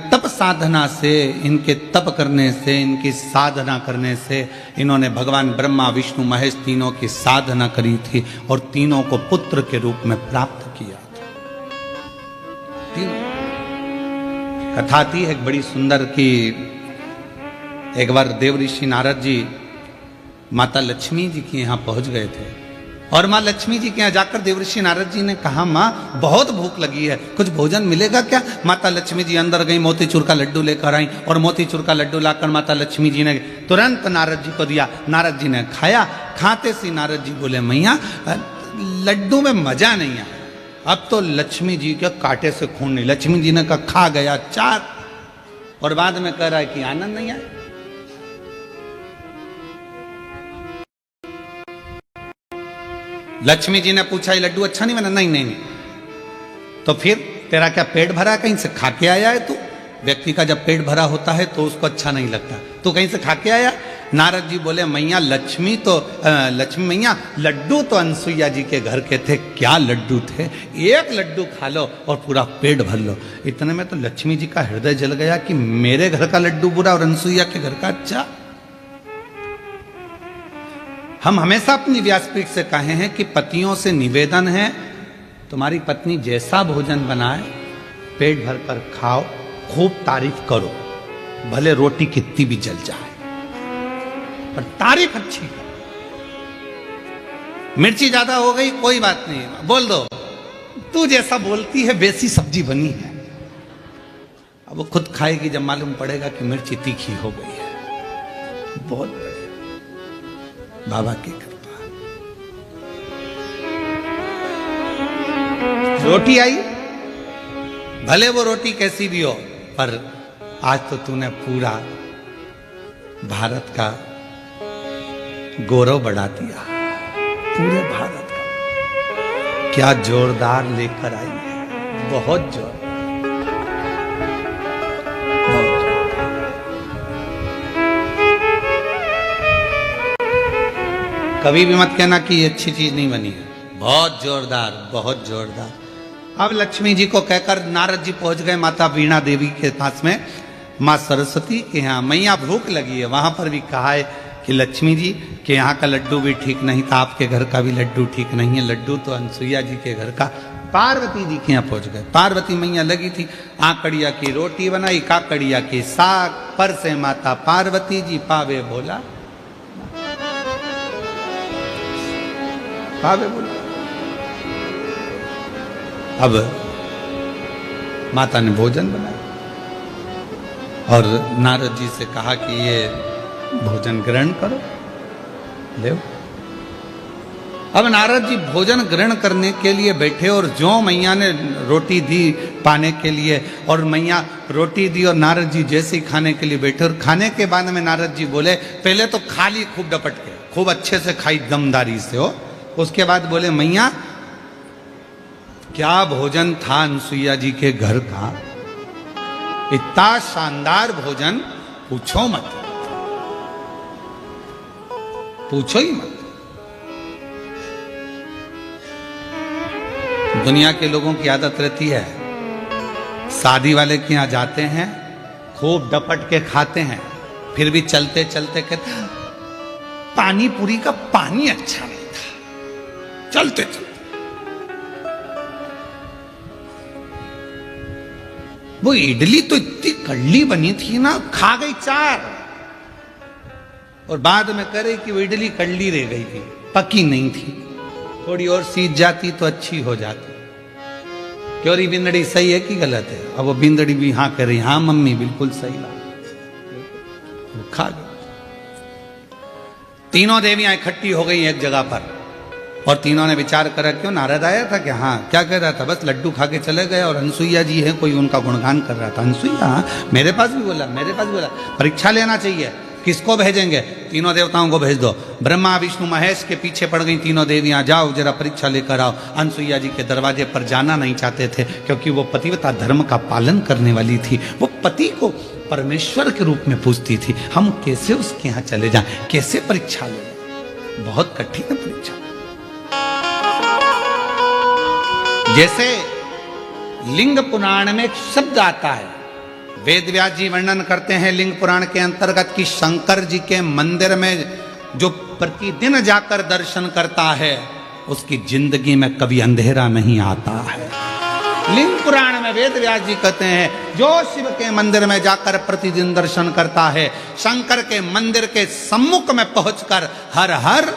तप साधना से, इनके तप करने से, इनकी साधना करने से इन्होंने भगवान ब्रह्मा विष्णु महेश तीनों की साधना करी थी और तीनों को पुत्र के रूप में प्राप्त किया था। तीनों कथा थी एक बड़ी सुंदर की। एक बार देव ऋषि नारद जी माता लक्ष्मी जी के यहाँ पहुंच गए थे, और माँ लक्ष्मी जी के यहाँ जाकर देवर्षि नारद जी ने कहा, माँ बहुत भूख लगी है, कुछ भोजन मिलेगा क्या? माता लक्ष्मी जी अंदर गई, मोतीचूर का लड्डू लेकर आई, और मोतीचूर का लड्डू लाकर माता लक्ष्मी जी ने तुरंत नारद जी को दिया। नारद जी ने खाया। खाते से नारद जी बोले, मैया लड्डू में मजा नहीं आया, अब तो लक्ष्मी जी के कांटे से खून नहीं। लक्ष्मी जी ने कहा, खा गया 4, और बाद में कह रहा है कि आनंद नहीं आया। लक्ष्मी जी ने पूछा, ये लड्डू अच्छा नहीं बना? नहीं नहीं नहीं। तो फिर तेरा क्या पेट भरा है? कहीं से खा के आया है तू? व्यक्ति का जब पेट भरा होता है तो उसको अच्छा नहीं लगता, तू कहीं से खा के आया? नारद जी बोले, मैया लक्ष्मी मैया लड्डू तो अनसुईया जी के घर के थे, क्या लड्डू थे, एक लड्डू खा लो और पूरा पेट भर लो। इतने में तो लक्ष्मी जी का हृदय जल गया कि मेरे घर का लड्डू बुरा और अनसुईया के घर का अच्छा। हम हमेशा अपनी व्यासपीठ से कहे हैं कि पतियों से निवेदन है, तुम्हारी पत्नी जैसा भोजन बनाए पेट भर कर खाओ, खूब तारीफ करो, भले रोटी कितनी भी जल जाए पर तारीफ अच्छी करो। मिर्ची ज्यादा हो गई कोई बात नहीं, बोल दो तू जैसा बोलती है वैसी सब्जी बनी है। अब वो खुद खाएगी जब मालूम पड़ेगा कि मिर्ची तीखी हो गई है। बहुत बाबा की कृपा। रोटी आई, भले वो रोटी कैसी भी हो, पर आज तो तूने पूरा भारत का गौरव बढ़ा दिया, पूरे भारत का। क्या जोरदार लेकर आई है, बहुत जोर। कभी भी मत कहना कि ये अच्छी चीज नहीं बनी है, बहुत जोरदार, बहुत जोरदार। अब लक्ष्मी जी को कहकर नारद जी पहुंच गए माता वीणा देवी के पास में, माँ सरस्वती के यहाँ। मैया भूख लगी है, वहां पर भी कहा है कि लक्ष्मी जी के यहाँ का लड्डू भी ठीक नहीं था, आपके घर का भी लड्डू ठीक नहीं है, लड्डू तो अनसुईया जी के घर का। पार्वती जी के यहाँ पहुंच गए। पार्वती मैया लगी थी, आकड़िया की रोटी बनाई, काकड़िया की साग, पर से माता पार्वती जी पावे बोला, पावे बोला। अब माता ने भोजन बनाया और नारद जी से कहा कि ये भोजन ग्रहण करो, ले। अब नारद जी भोजन ग्रहण करने के लिए बैठे, और जो मैया ने रोटी दी पाने के लिए, और मैया रोटी दी और नारद जी जैसे ही खाने के लिए बैठे, और खाने के बाद में नारद जी बोले, पहले तो खा ली खूब डपट के, खूब अच्छे से खाई दमदारी से हो। उसके बाद बोले, मैया क्या भोजन था अनसुईया जी के घर का, इतना शानदार भोजन, पूछो मत, पूछो ही मत। दुनिया के लोगों की आदत रहती है, शादी वाले के यहाँ जाते हैं, खूब डपट के खाते हैं, फिर भी चलते चलते कहते हैं पानी पूरी का पानी अच्छा नहीं था, चलते चलते। वो इडली तो इतनी कड़ली बनी थी ना, खा गई 4, और बाद में करे कि वो इडली कड़ली रह गई थी, पकी नहीं थी, थोड़ी और सीज जाती तो अच्छी हो जाती। क्यों री बिंदड़ी सही है कि गलत है? अब वो बिंदड़ी भी हाँ कह रही, हाँ मम्मी बिल्कुल सही बात, खा गई। तीनों देवियां इकट्ठी हो गई एक जगह पर, और तीनों ने विचार करा, क्यों नारद आया था क्या? हाँ। क्या कह रहा था? बस लड्डू खा के चले गए, और अनसुईया जी है, कोई उनका गुणगान कर रहा था। अनसुईया? मेरे पास भी बोला, मेरे पास भी बोला परीक्षा लेना चाहिए। किसको भेजेंगे? तीनों देवताओं को भेज दो। ब्रह्मा विष्णु महेश के पीछे पड़ गई तीनों देवियां, जाओ जरा परीक्षा लेकर आओ। अनसुईया जी के दरवाजे पर जाना नहीं चाहते थे, क्योंकि वो पतिव्रता धर्म का पालन करने वाली थी। वो पति को परमेश्वर के रूप में पूजती थी। हम कैसे उसके यहाँ चले जाएं, कैसे परीक्षा ले? बहुत कठिन है परीक्षा। जैसे लिंग पुराण में एक शब्द आता है, वेद व्यास जी वर्णन करते हैं लिंग पुराण के अंतर्गत कि शंकर जी के मंदिर में जो प्रतिदिन जाकर दर्शन करता है, उसकी जिंदगी में कभी अंधेरा नहीं आता है। लिंग पुराण में वेद व्यास जी कहते हैं, जो शिव के मंदिर में जाकर प्रतिदिन दर्शन करता है, शंकर के मंदिर के सम्मुख में पहुंचकर हर हर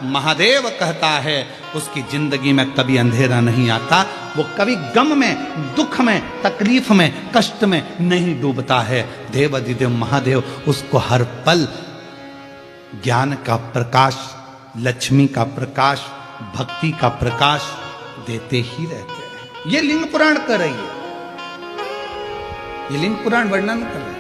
महादेव कहता है, उसकी जिंदगी में कभी अंधेरा नहीं आता। वो कभी गम में, दुख में, तकलीफ में, कष्ट में नहीं डूबता है। देवाधिदेव महादेव उसको हर पल ज्ञान का प्रकाश, लक्ष्मी का प्रकाश, भक्ति का प्रकाश देते ही रहते हैं। ये लिंग पुराण कर रही है, ये लिंग पुराण वर्णन कर रहे हैं।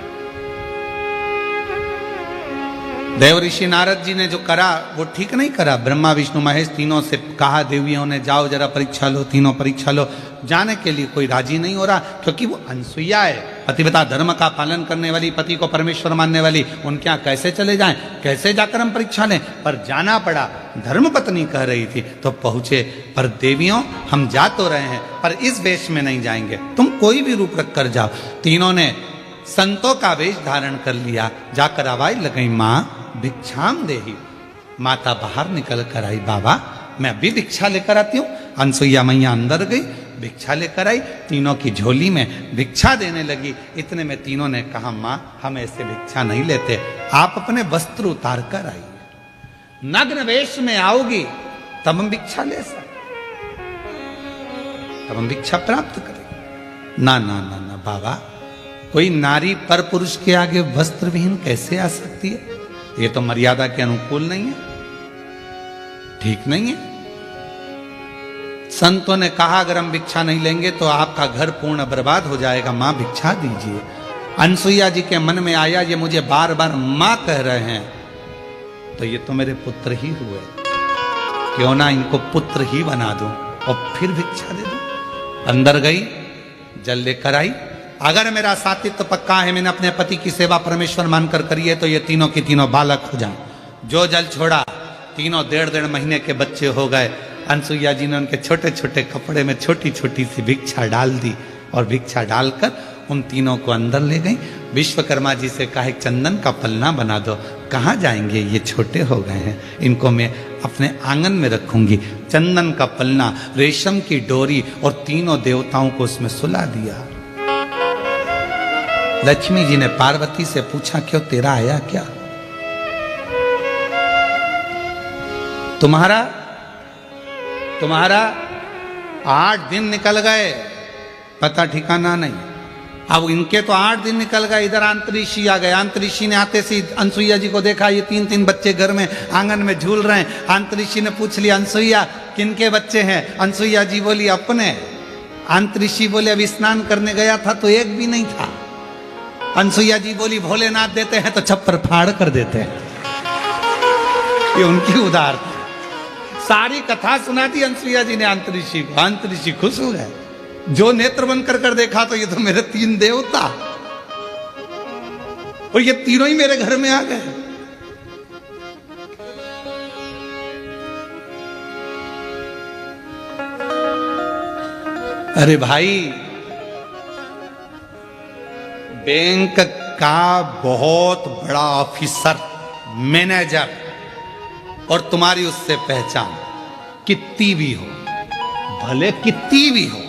देव ऋषि नारद जी ने जो करा वो ठीक नहीं करा। ब्रह्मा विष्णु महेश तीनों से कहा, देवियों ने जाओ जरा परीक्षा लो, तीनों परीक्षा लो। जाने के लिए कोई राजी नहीं हो रहा, क्योंकि वो अनसुईया है, पतिव्रता धर्म का पालन करने वाली, पति को परमेश्वर मानने वाली। उनके यहाँ कैसे चले जाएं, कैसे जाकर हम परीक्षा लें? पर जाना पड़ा। धर्म पत्नी कह रही थी तो पहुंचे। पर देवियों, हम जा तो रहे हैं, पर इस वेश में नहीं जाएंगे, तुम कोई भी रूप रख कर जाओ। तीनों ने संतों का वेश धारण कर लिया। जाकर आवाज लगाई, माँ भिक्षाम देही। माता बाहर निकल कर आई, बाबा मैं अभी भिक्षा लेकर आती हूँ। अनसुईया मैया अंदर गई, भिक्षा लेकर आई, तीनों की झोली में भिक्षा देने लगी। इतने में तीनों ने कहा, माँ हम ऐसे भिक्षा नहीं लेते, आप अपने वस्त्र उतार कर आइए, नग्न वेश में आओगी तब हम भिक्षा ले सकते, तब हम भिक्षा प्राप्त करेंगे। ना ना ना ना बाबा, कोई नारी पर पुरुष के आगे वस्त्र विहीन कैसे आ सकती है? ये तो मर्यादा के अनुकूल नहीं है, ठीक नहीं है। संतों ने कहा, अगर हम भिक्षा नहीं लेंगे तो आपका घर पूर्ण बर्बाद हो जाएगा, मां भिक्षा दीजिए। अनसुईया जी के मन में आया, ये मुझे बार बार मां कह रहे हैं, तो ये तो मेरे पुत्र ही हुए, क्यों ना इनको पुत्र ही बना दूं और फिर भिक्षा दे दूं। अंदर गई, जल लेकर आई। अगर मेरा सातित्व पक्का है, मैंने अपने पति की सेवा परमेश्वर मानकर करी है, तो ये तीनों की तीनों बालक हो जाएं। जो जल छोड़ा, तीनों 1.5 महीने के बच्चे हो गए। अनसुईया जी ने उनके छोटे छोटे कपड़े में छोटी छोटी सी भिक्षा डाल दी, और भिक्षा डालकर उन तीनों को अंदर ले गई। विश्वकर्मा जी से कहा, एक चंदन का पलना बना दो। कहाँ जाएंगे, ये छोटे हो गए हैं, इनको मैं अपने आंगन में रखूंगी। चंदन का पलना, रेशम की डोरी, और तीनों देवताओं को उसमें सुला दिया। लक्ष्मी जी ने पार्वती से पूछा, क्यों तेरा आया क्या? तुम्हारा 8 दिन निकल गए, पता ठिकाना नहीं। अब इनके तो 8 दिन निकल गए, इधर अंतरिक्षी आ गए। अंतरिक्षी ने आते से अनसुईया जी को देखा, ये 3-3 बच्चे घर में आंगन में झूल रहे हैं। अंतरिक्षी ने पूछ लिया, अनसुईया किनके बच्चे हैं? अनसुईया जी बोली, अपने। अंतरिक्षी बोले, अब स्नान करने गया था तो एक भी नहीं था। अनसुईया जी बोली, भोलेनाथ देते हैं तो छप्पर फाड़ कर देते हैं। ये उनकी उदार सारी कथा सुना दी अनसुईया जी ने अंतरिक्षी को। अंतरिक्षी खुश हो गए, जो नेत्र बंद कर देखा तो ये तो मेरे 3 देवता, और ये तीनों ही मेरे घर में आ गए। अरे भाई, बैंक का बहुत बड़ा ऑफिसर, मैनेजर, और तुम्हारी उससे पहचान कितनी भी हो, भले कितनी भी हो,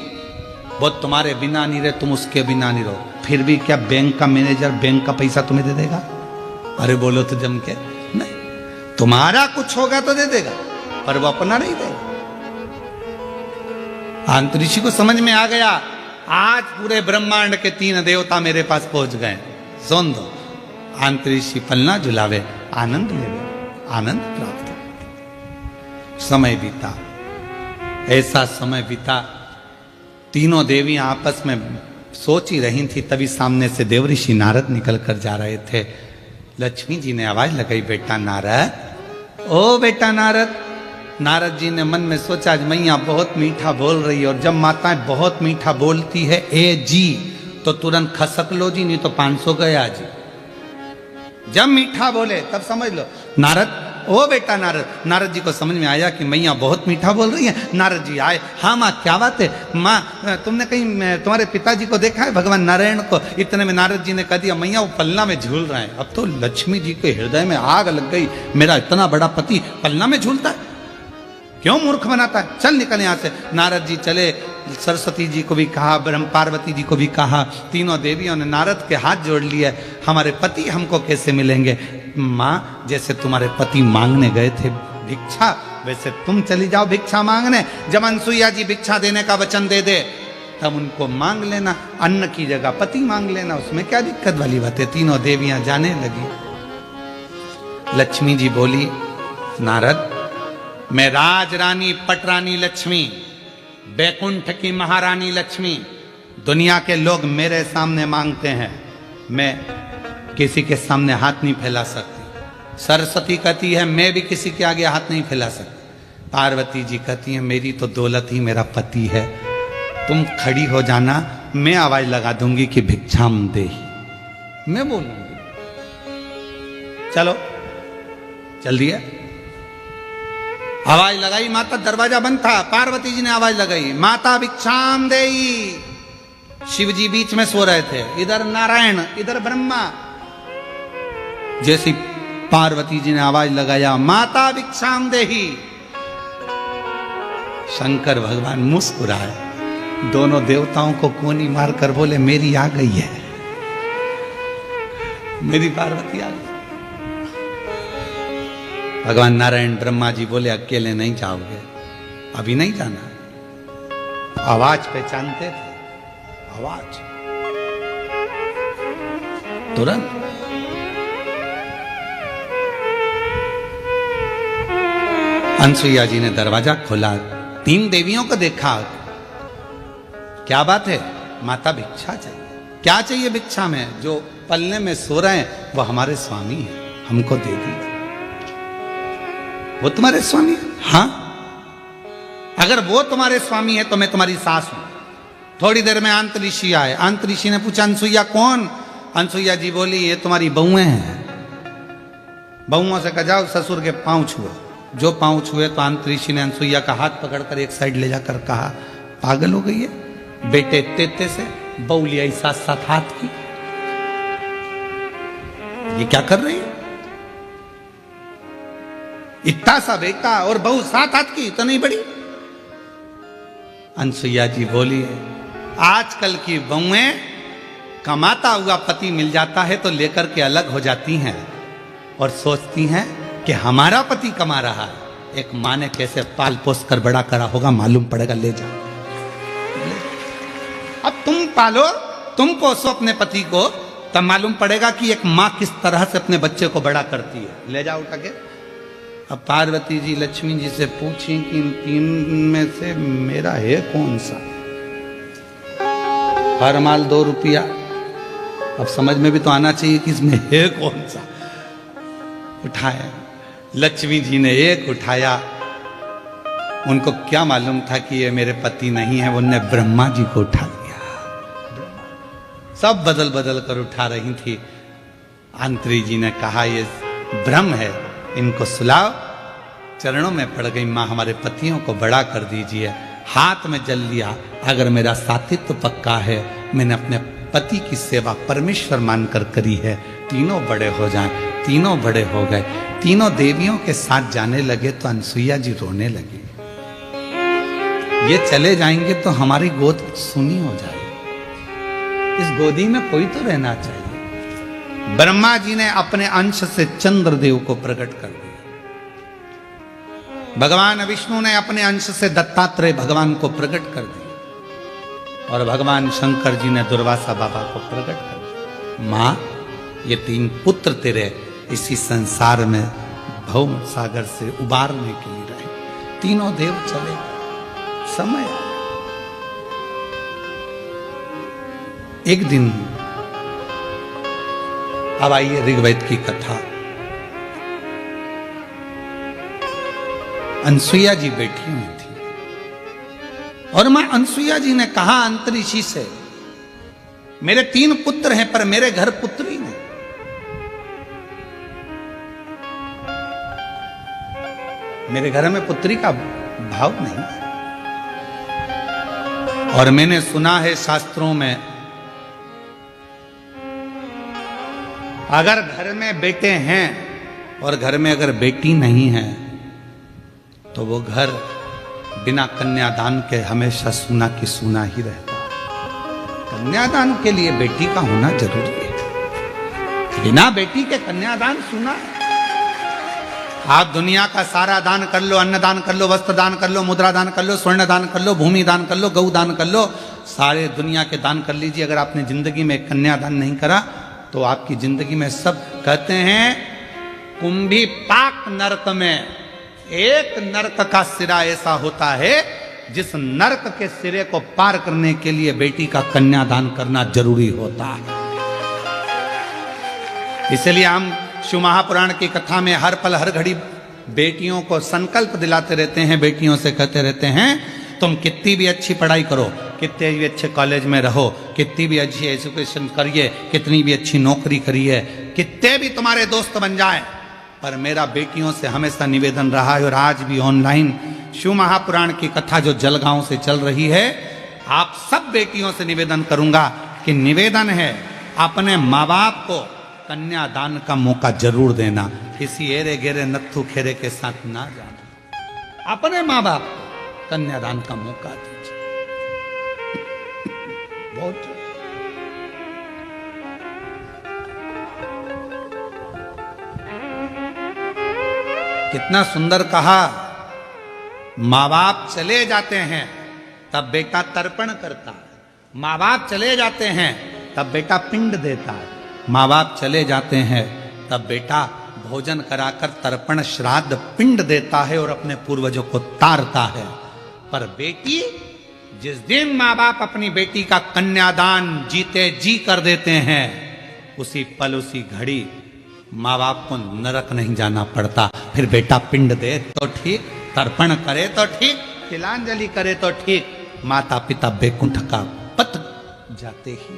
वो तुम्हारे बिना नहीं रहे, तुम उसके बिना नहीं रहो, फिर भी क्या बैंक का मैनेजर बैंक का पैसा तुम्हें दे देगा? अरे बोलो तो जम के, नहीं। तुम्हारा कुछ होगा तो दे देगा, पर वो अपना नहीं देगा। अंतरिक्षी को समझ में आ गया, आज पूरे ब्रह्मांड के 3 देवता मेरे पास पहुंच गए। सुन दो, अंतरिक्षी पलना झुलावे, आनंद लेवे, आनंद प्राप्त हो। समय बीता, ऐसा समय बीता, तीनों देवियां आपस में सोच ही रही थी, तभी सामने से देवऋषि नारद निकल कर जा रहे थे। लक्ष्मी जी ने आवाज लगाई, बेटा नारद, ओ बेटा नारद। नारद जी ने मन में सोचा, आज मैया बहुत मीठा बोल रही है, और जब माताएं बहुत मीठा बोलती है ए जी, तो तुरंत खसक लो जी, नहीं तो 500 गया जी। जब मीठा बोले तब समझ लो। नारद, ओ बेटा नारद। नारद जी को समझ में आया कि मैया बहुत मीठा बोल रही है। नारद जी आए, हाँ माँ क्या बात है? माँ तुमने कहीं तुम्हारे पिताजी को देखा है, भगवान नारायण को? इतने में नारद जी ने कह दिया, मैया वो पलना में झूल रहे हैं। अब तो लक्ष्मी जी के हृदय में आग लग गई, मेरा इतना बड़ा पति पलना में झूलता है, क्यों मूर्ख बनाता है, चल निकल यहाँ से। नारद जी चले, सरस्वती जी को भी कहा, ब्रह्म पार्वती जी को भी कहा, तीनों देवियों ने नारद के हाथ जोड़ लिए। हमारे पति हमको कैसे मिलेंगे? माँ, जैसे तुम्हारे पति मांगने गए थे भिक्षा, वैसे तुम चली जाओ भिक्षा मांगने। जब अनसुईया जी भिक्षा देने का वचन दे दे, तब उनको मांग लेना, अन्न की जगह पति मांग लेना, उसमें क्या दिक्कत वाली बात है। तीनों देवियां जाने लगी। लक्ष्मी जी बोली, नारद, मैं राजरानी पटरानी लक्ष्मी, बैकुंठ की महारानी लक्ष्मी, दुनिया के लोग मेरे सामने मांगते हैं, मैं किसी के सामने हाथ नहीं फैला सकती। सरस्वती कहती है, मैं भी किसी के आगे हाथ नहीं फैला सकती। पार्वती जी कहती है, मेरी तो दौलत ही मेरा पति है, तुम खड़ी हो जाना, मैं आवाज लगा दूंगी कि भिक्षाम देहि, मैं बोलूंगी। चलो चल दिया, आवाज लगाई, माता, दरवाजा बंद था। पार्वती जी ने आवाज लगाई, माता भिक्षाम देई। शिव जी बीच में सो रहे थे, इधर नारायण, इधर ब्रह्मा। जैसी पार्वती जी ने आवाज लगाया, माता भिक्षाम देही, शंकर भगवान मुस्कुराए, दोनों देवताओं को कोनी मारकर बोले, मेरी आ गई है, मेरी पार्वती आ गई। भगवान नारायण ब्रह्मा जी बोले, अकेले नहीं जाओगे, अभी नहीं जाना। आवाज पहचानते थे, आवाज तुरंत। अनसुईया जी ने दरवाजा खोला, 3 देवियों को देखा। क्या बात है? माता भिक्षा चाहिए। क्या चाहिए भिक्षा में? जो पलने में सो रहे हैं वो हमारे स्वामी हैं, हमको दे दीजिए। वो तुम्हारे स्वामी है? हाँ, अगर वो तुम्हारे स्वामी है तो मैं तुम्हारी सास हूं। थोड़ी देर में अंतरिक्षी आए। अंतरिक्षी ने पूछा, अनसुईया कौन? अनसुईया जी बोली, ये तुम्हारी बहुएं हैं। बहुओं से कहा, जाओ ससुर के पांव छुओ। जो पांव छुए तो अंतरिक्षी ने अनसुईया का हाथ पकड़कर एक साइड ले जाकर कहा, पागल हो गई है, बेटे तेते से बहू लिया 7-7 हाथ की, ये क्या कर रही है? इतना सा बेटा और बहू 7 हाथ की, तो नहीं बड़ी? अनसुईया जी बोली, आजकल की बहुएं कमाता हुआ पति मिल जाता है तो लेकर के अलग हो जाती हैं और सोचती हैं कि हमारा पति कमा रहा है। एक माँ ने कैसे पाल पोस कर बड़ा करा होगा मालूम पड़ेगा, ले जाओ। अब तुम पालो, तुम पोसो अपने पति को, तब मालूम पड़ेगा कि एक माँ किस तरह से अपने बच्चे को बड़ा करती है। ले जाओ उठा के। अब पार्वती जी लक्ष्मी जी से पूछी कि इन 3 में से मेरा है कौन सा? हर माल 2 रुपया। अब समझ में भी तो आना चाहिए कि इसमें है कौन सा। उठाया, लक्ष्मी जी ने एक उठाया। उनको क्या मालूम था कि ये मेरे पति नहीं है, उनने ब्रह्मा जी को उठा लिया। सब बदल बदल कर उठा रही थी। अंतरी जी ने कहा, ये भ्रम है, इनको सुलाओ। चरणों में पड़ गई, माँ हमारे पतियों को बड़ा कर दीजिए। हाथ में जल लिया। अगर मेरा साथित्व पक्का है, मैंने अपने पति की सेवा परमेश्वर मानकर करी है, तीनों बड़े हो जाएं। तीनों बड़े हो गए, तीनों देवियों के साथ जाने लगे तो अनसुईया जी रोने लगी। ये चले जाएंगे तो हमारी गोद सुनी हो जाएगी, इस गोदी में कोई तो रहना चाहिए। ब्रह्मा जी ने अपने अंश से चंद्रदेव को प्रकट कर दिया। भगवान विष्णु ने अपने अंश से दत्तात्रेय भगवान को प्रकट कर दिया, और भगवान शंकर जी ने दुर्वासा बाबा को प्रकट कर दिया। मां, ये तीन पुत्र तेरे इसी संसार में भौम सागर से उबारने के लिए रहे। तीनों देव चले गए, समय आया। एक दिन, अब आइए ऋग्वेद की कथा। अनसुईया जी बैठी हुई थी, और मां अनसुईया जी ने कहा अंतरिक्षी से, मेरे 3 पुत्र हैं पर मेरे घर पुत्री नहीं। मेरे घर में पुत्री का भाव नहीं है। और मैंने सुना है शास्त्रों में, अगर घर में बेटे हैं और घर में अगर बेटी नहीं है तो वो घर बिना कन्यादान के हमेशा सूना की सूना ही रहता है। कन्यादान के लिए बेटी का होना जरूरी है, बिना बेटी के कन्यादान सूना है। आप दुनिया का सारा दान कर लो, अन्न दान कर लो, वस्त्र दान कर लो, मुद्रा दान कर लो, स्वर्ण दान कर लो, भूमि दान कर लो, गौ दान कर लो, सारे दुनिया के दान कर लीजिए। अगर आपने जिंदगी में कन्यादान नहीं करा तो आपकी जिंदगी में सब, कहते हैं कुंभी पाक नरक में एक नरक का सिरा ऐसा होता है जिस नरक के सिरे को पार करने के लिए बेटी का कन्यादान करना जरूरी होता है। इसलिए हम शिव महापुराण की कथा में हर पल हर घड़ी बेटियों को संकल्प दिलाते रहते हैं, बेटियों से कहते रहते हैं, तुम कितनी भी अच्छी पढ़ाई करो, कितने भी अच्छे कॉलेज में रहो, कितनी भी अच्छी एजुकेशन करिए, कितनी भी अच्छी नौकरी करिए, कितने भी तुम्हारे दोस्त बन जाए, पर मेरा बेटियों से हमेशा निवेदन रहा है। और आज भी ऑनलाइन शिव महापुराण की कथा जो जलगांव से चल रही है, आप सब बेटियों से निवेदन करूंगा कि निवेदन है, अपने माँ बाप को कन्यादान का मौका जरूर देना। किसी एरे गेरे नत्थु खेरे के साथ ना जाना, अपने माँ बाप को कन्यादान का मौका दीजिए। बहुत कितना सुंदर कहा, माँ बाप चले जाते हैं तब बेटा तर्पण करता है, माँ बाप चले जाते हैं तब बेटा पिंड देता है, माँ बाप चले जाते हैं तब बेटा भोजन कराकर तर्पण श्राद्ध पिंड देता है और अपने पूर्वजों को तारता है। पर बेटी, जिस दिन माँ बाप अपनी बेटी का कन्यादान जीते जी कर देते हैं, उसी पल उसी घड़ी माँ बाप को नरक नहीं जाना पड़ता। फिर बेटा पिंड दे तो ठीक, तर्पण करे तो ठीक, तिलांजलि करे तो ठीक, माता पिता बैकुंठ का पथ जाते ही।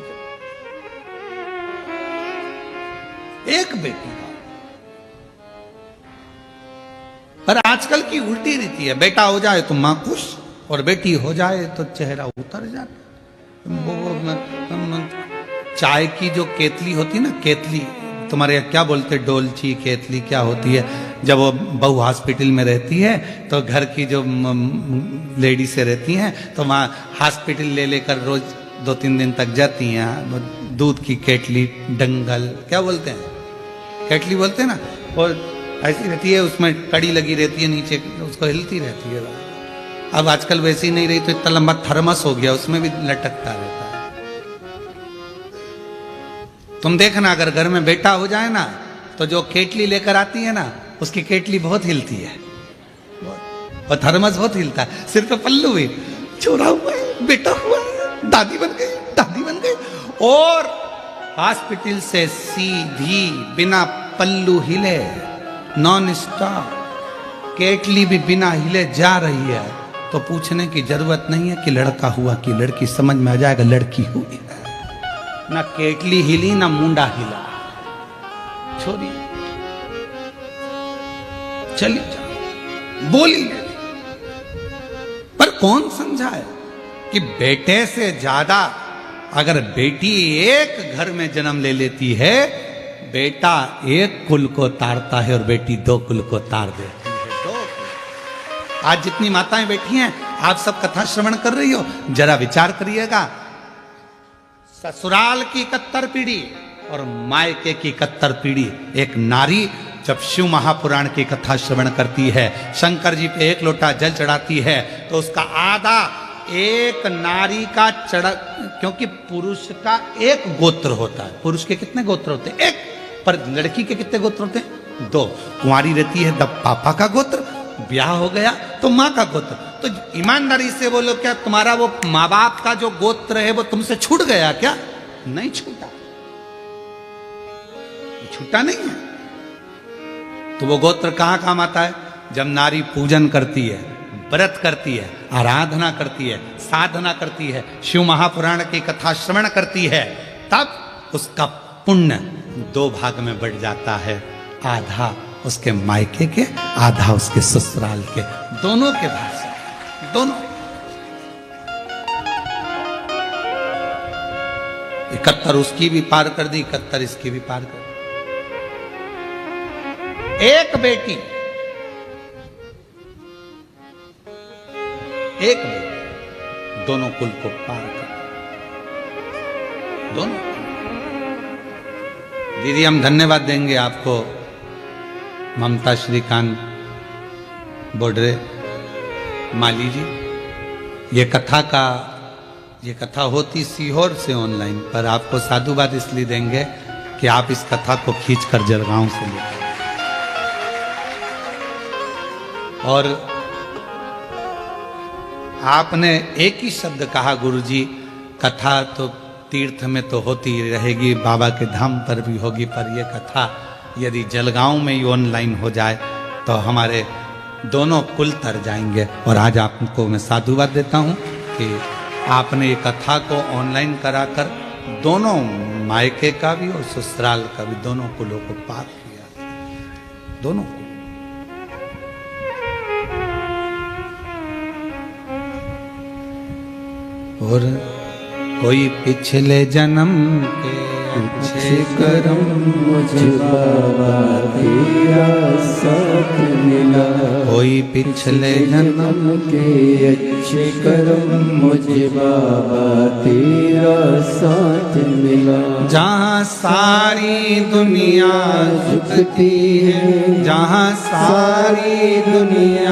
एक बेटी का, पर आजकल की उल्टी रीति है, बेटा हो जाए तो मां खुश और बेटी हो जाए तो चेहरा उतर जाता। चाय की जो केतली होती ना, केतली तुम्हारे यहाँ क्या बोलते, डोलची केतली क्या होती है, जब वो बहू हॉस्पिटल में रहती है तो घर की जो लेडी से रहती हैं तो वहाँ हॉस्पिटल ले लेकर रोज 2-3 दिन तक जाती हैं। दूध की केतली, डंगल क्या बोलते हैं, केतली बोलते हैं ना, और ऐसी रहती है, उसमें कड़ी लगी रहती है नीचे, उसको हिलती रहती है। अब आजकल वैसी नहीं रही तो इतना लंबा थर्मस हो गया, उसमें भी लटकता रहता है। तुम देखना, अगर घर में बेटा हो जाए ना तो जो केतली लेकर आती है ना, उसकी केतली बहुत हिलती है और थर्मस बहुत हिलता है। सिर पे पल्लू भी, छोरा हुआ है, बेटा हुआ है, दादी बन गई, दादी बन गई, और हॉस्पिटल से सीधी बिना पल्लू हिले, नॉन स्टॉप, केतली भी बिना हिले जा रही है, तो पूछने की जरूरत नहीं है कि लड़का हुआ कि लड़की, समझ में आ जाएगा लड़की हुई है। ना केतली हिली ना मुंडा हिला, छोड़ी चली जा, बोली, पर कौन समझाए कि बेटे से ज्यादा अगर बेटी एक घर में जन्म ले लेती है, बेटा एक कुल को तारता है और बेटी दो कुल को तार देती है। दो कुल। आज जितनी माताएं बैठी हैं, आप सब कथा श्रवण कर रही हो, जरा विचार करिएगा। ससुराल की 71 पीढ़ी और मायके की 71 पीढ़ी। एक नारी जब शिव महापुराण की कथा श्रवण करती है, शंकर जी पे एक लोटा जल चढ़ाती है, तो उसका आधा एक नारी का चढ़ा, क्योंकि पुरुष का एक गोत्र होता है। पुरुष के कितने गोत्र होते हैं? एक। पर लड़की के कितने गोत्र होते हैं? 2। कुंवारी रहती है तब पापा का गोत्र, ब्याह हो गया तो माँ का गोत्र। तो ईमानदारी से बोलो, क्या तुम्हारा वो माँ बाप का जो गोत्र है वो तुमसे छूट गया क्या? नहीं छूटा, छूटा नहीं है। तो वो गोत्र कहां काम आता है? जब नारी पूजन करती है, व्रत करती है, आराधना करती है, साधना करती है, शिव महापुराण की कथा श्रवण करती है, तब उसका पुण्य 2 भाग में बढ़ जाता है। आधा उसके मायके के, आधा उसके ससुराल के, दोनों के भाग से, दोनों। 71 उसकी भी पार कर दी, 71 इसकी भी पार कर दी। एक बेटी, एक बेटी दोनों कुल को पार कर, दोनों। दीदी हम धन्यवाद देंगे आपको, ममता श्रीकांत बोडरे माली जी। ये कथा होती सीहोर से ऑनलाइन, पर आपको साधुवाद इसलिए देंगे कि आप इस कथा को खींचकर जलगांव से लेकर, और आपने एक ही शब्द कहा, गुरुजी कथा तो तीर्थ में तो होती रहेगी, बाबा के धाम पर भी होगी, पर यह कथा यदि जलगांव में ही ऑनलाइन हो जाए तो हमारे दोनों कुल तर जाएंगे। और आज आपको मैं साधुवाद देता हूं कि आपने ये कथा को ऑनलाइन कराकर दोनों मायके का भी और ससुराल का भी, दोनों कुलों को पार किया, दोनों को। और कोई पिछले जन्म के अच्छे कर्म मुझे बाबा तेरा साथ मिला। कोई पिछले जन्म के अच्छे कर्म मुझे बाबा तेरा साथ मिला। जहाँ सारी दुनिया झुकती है, जहाँ सारी दुनिया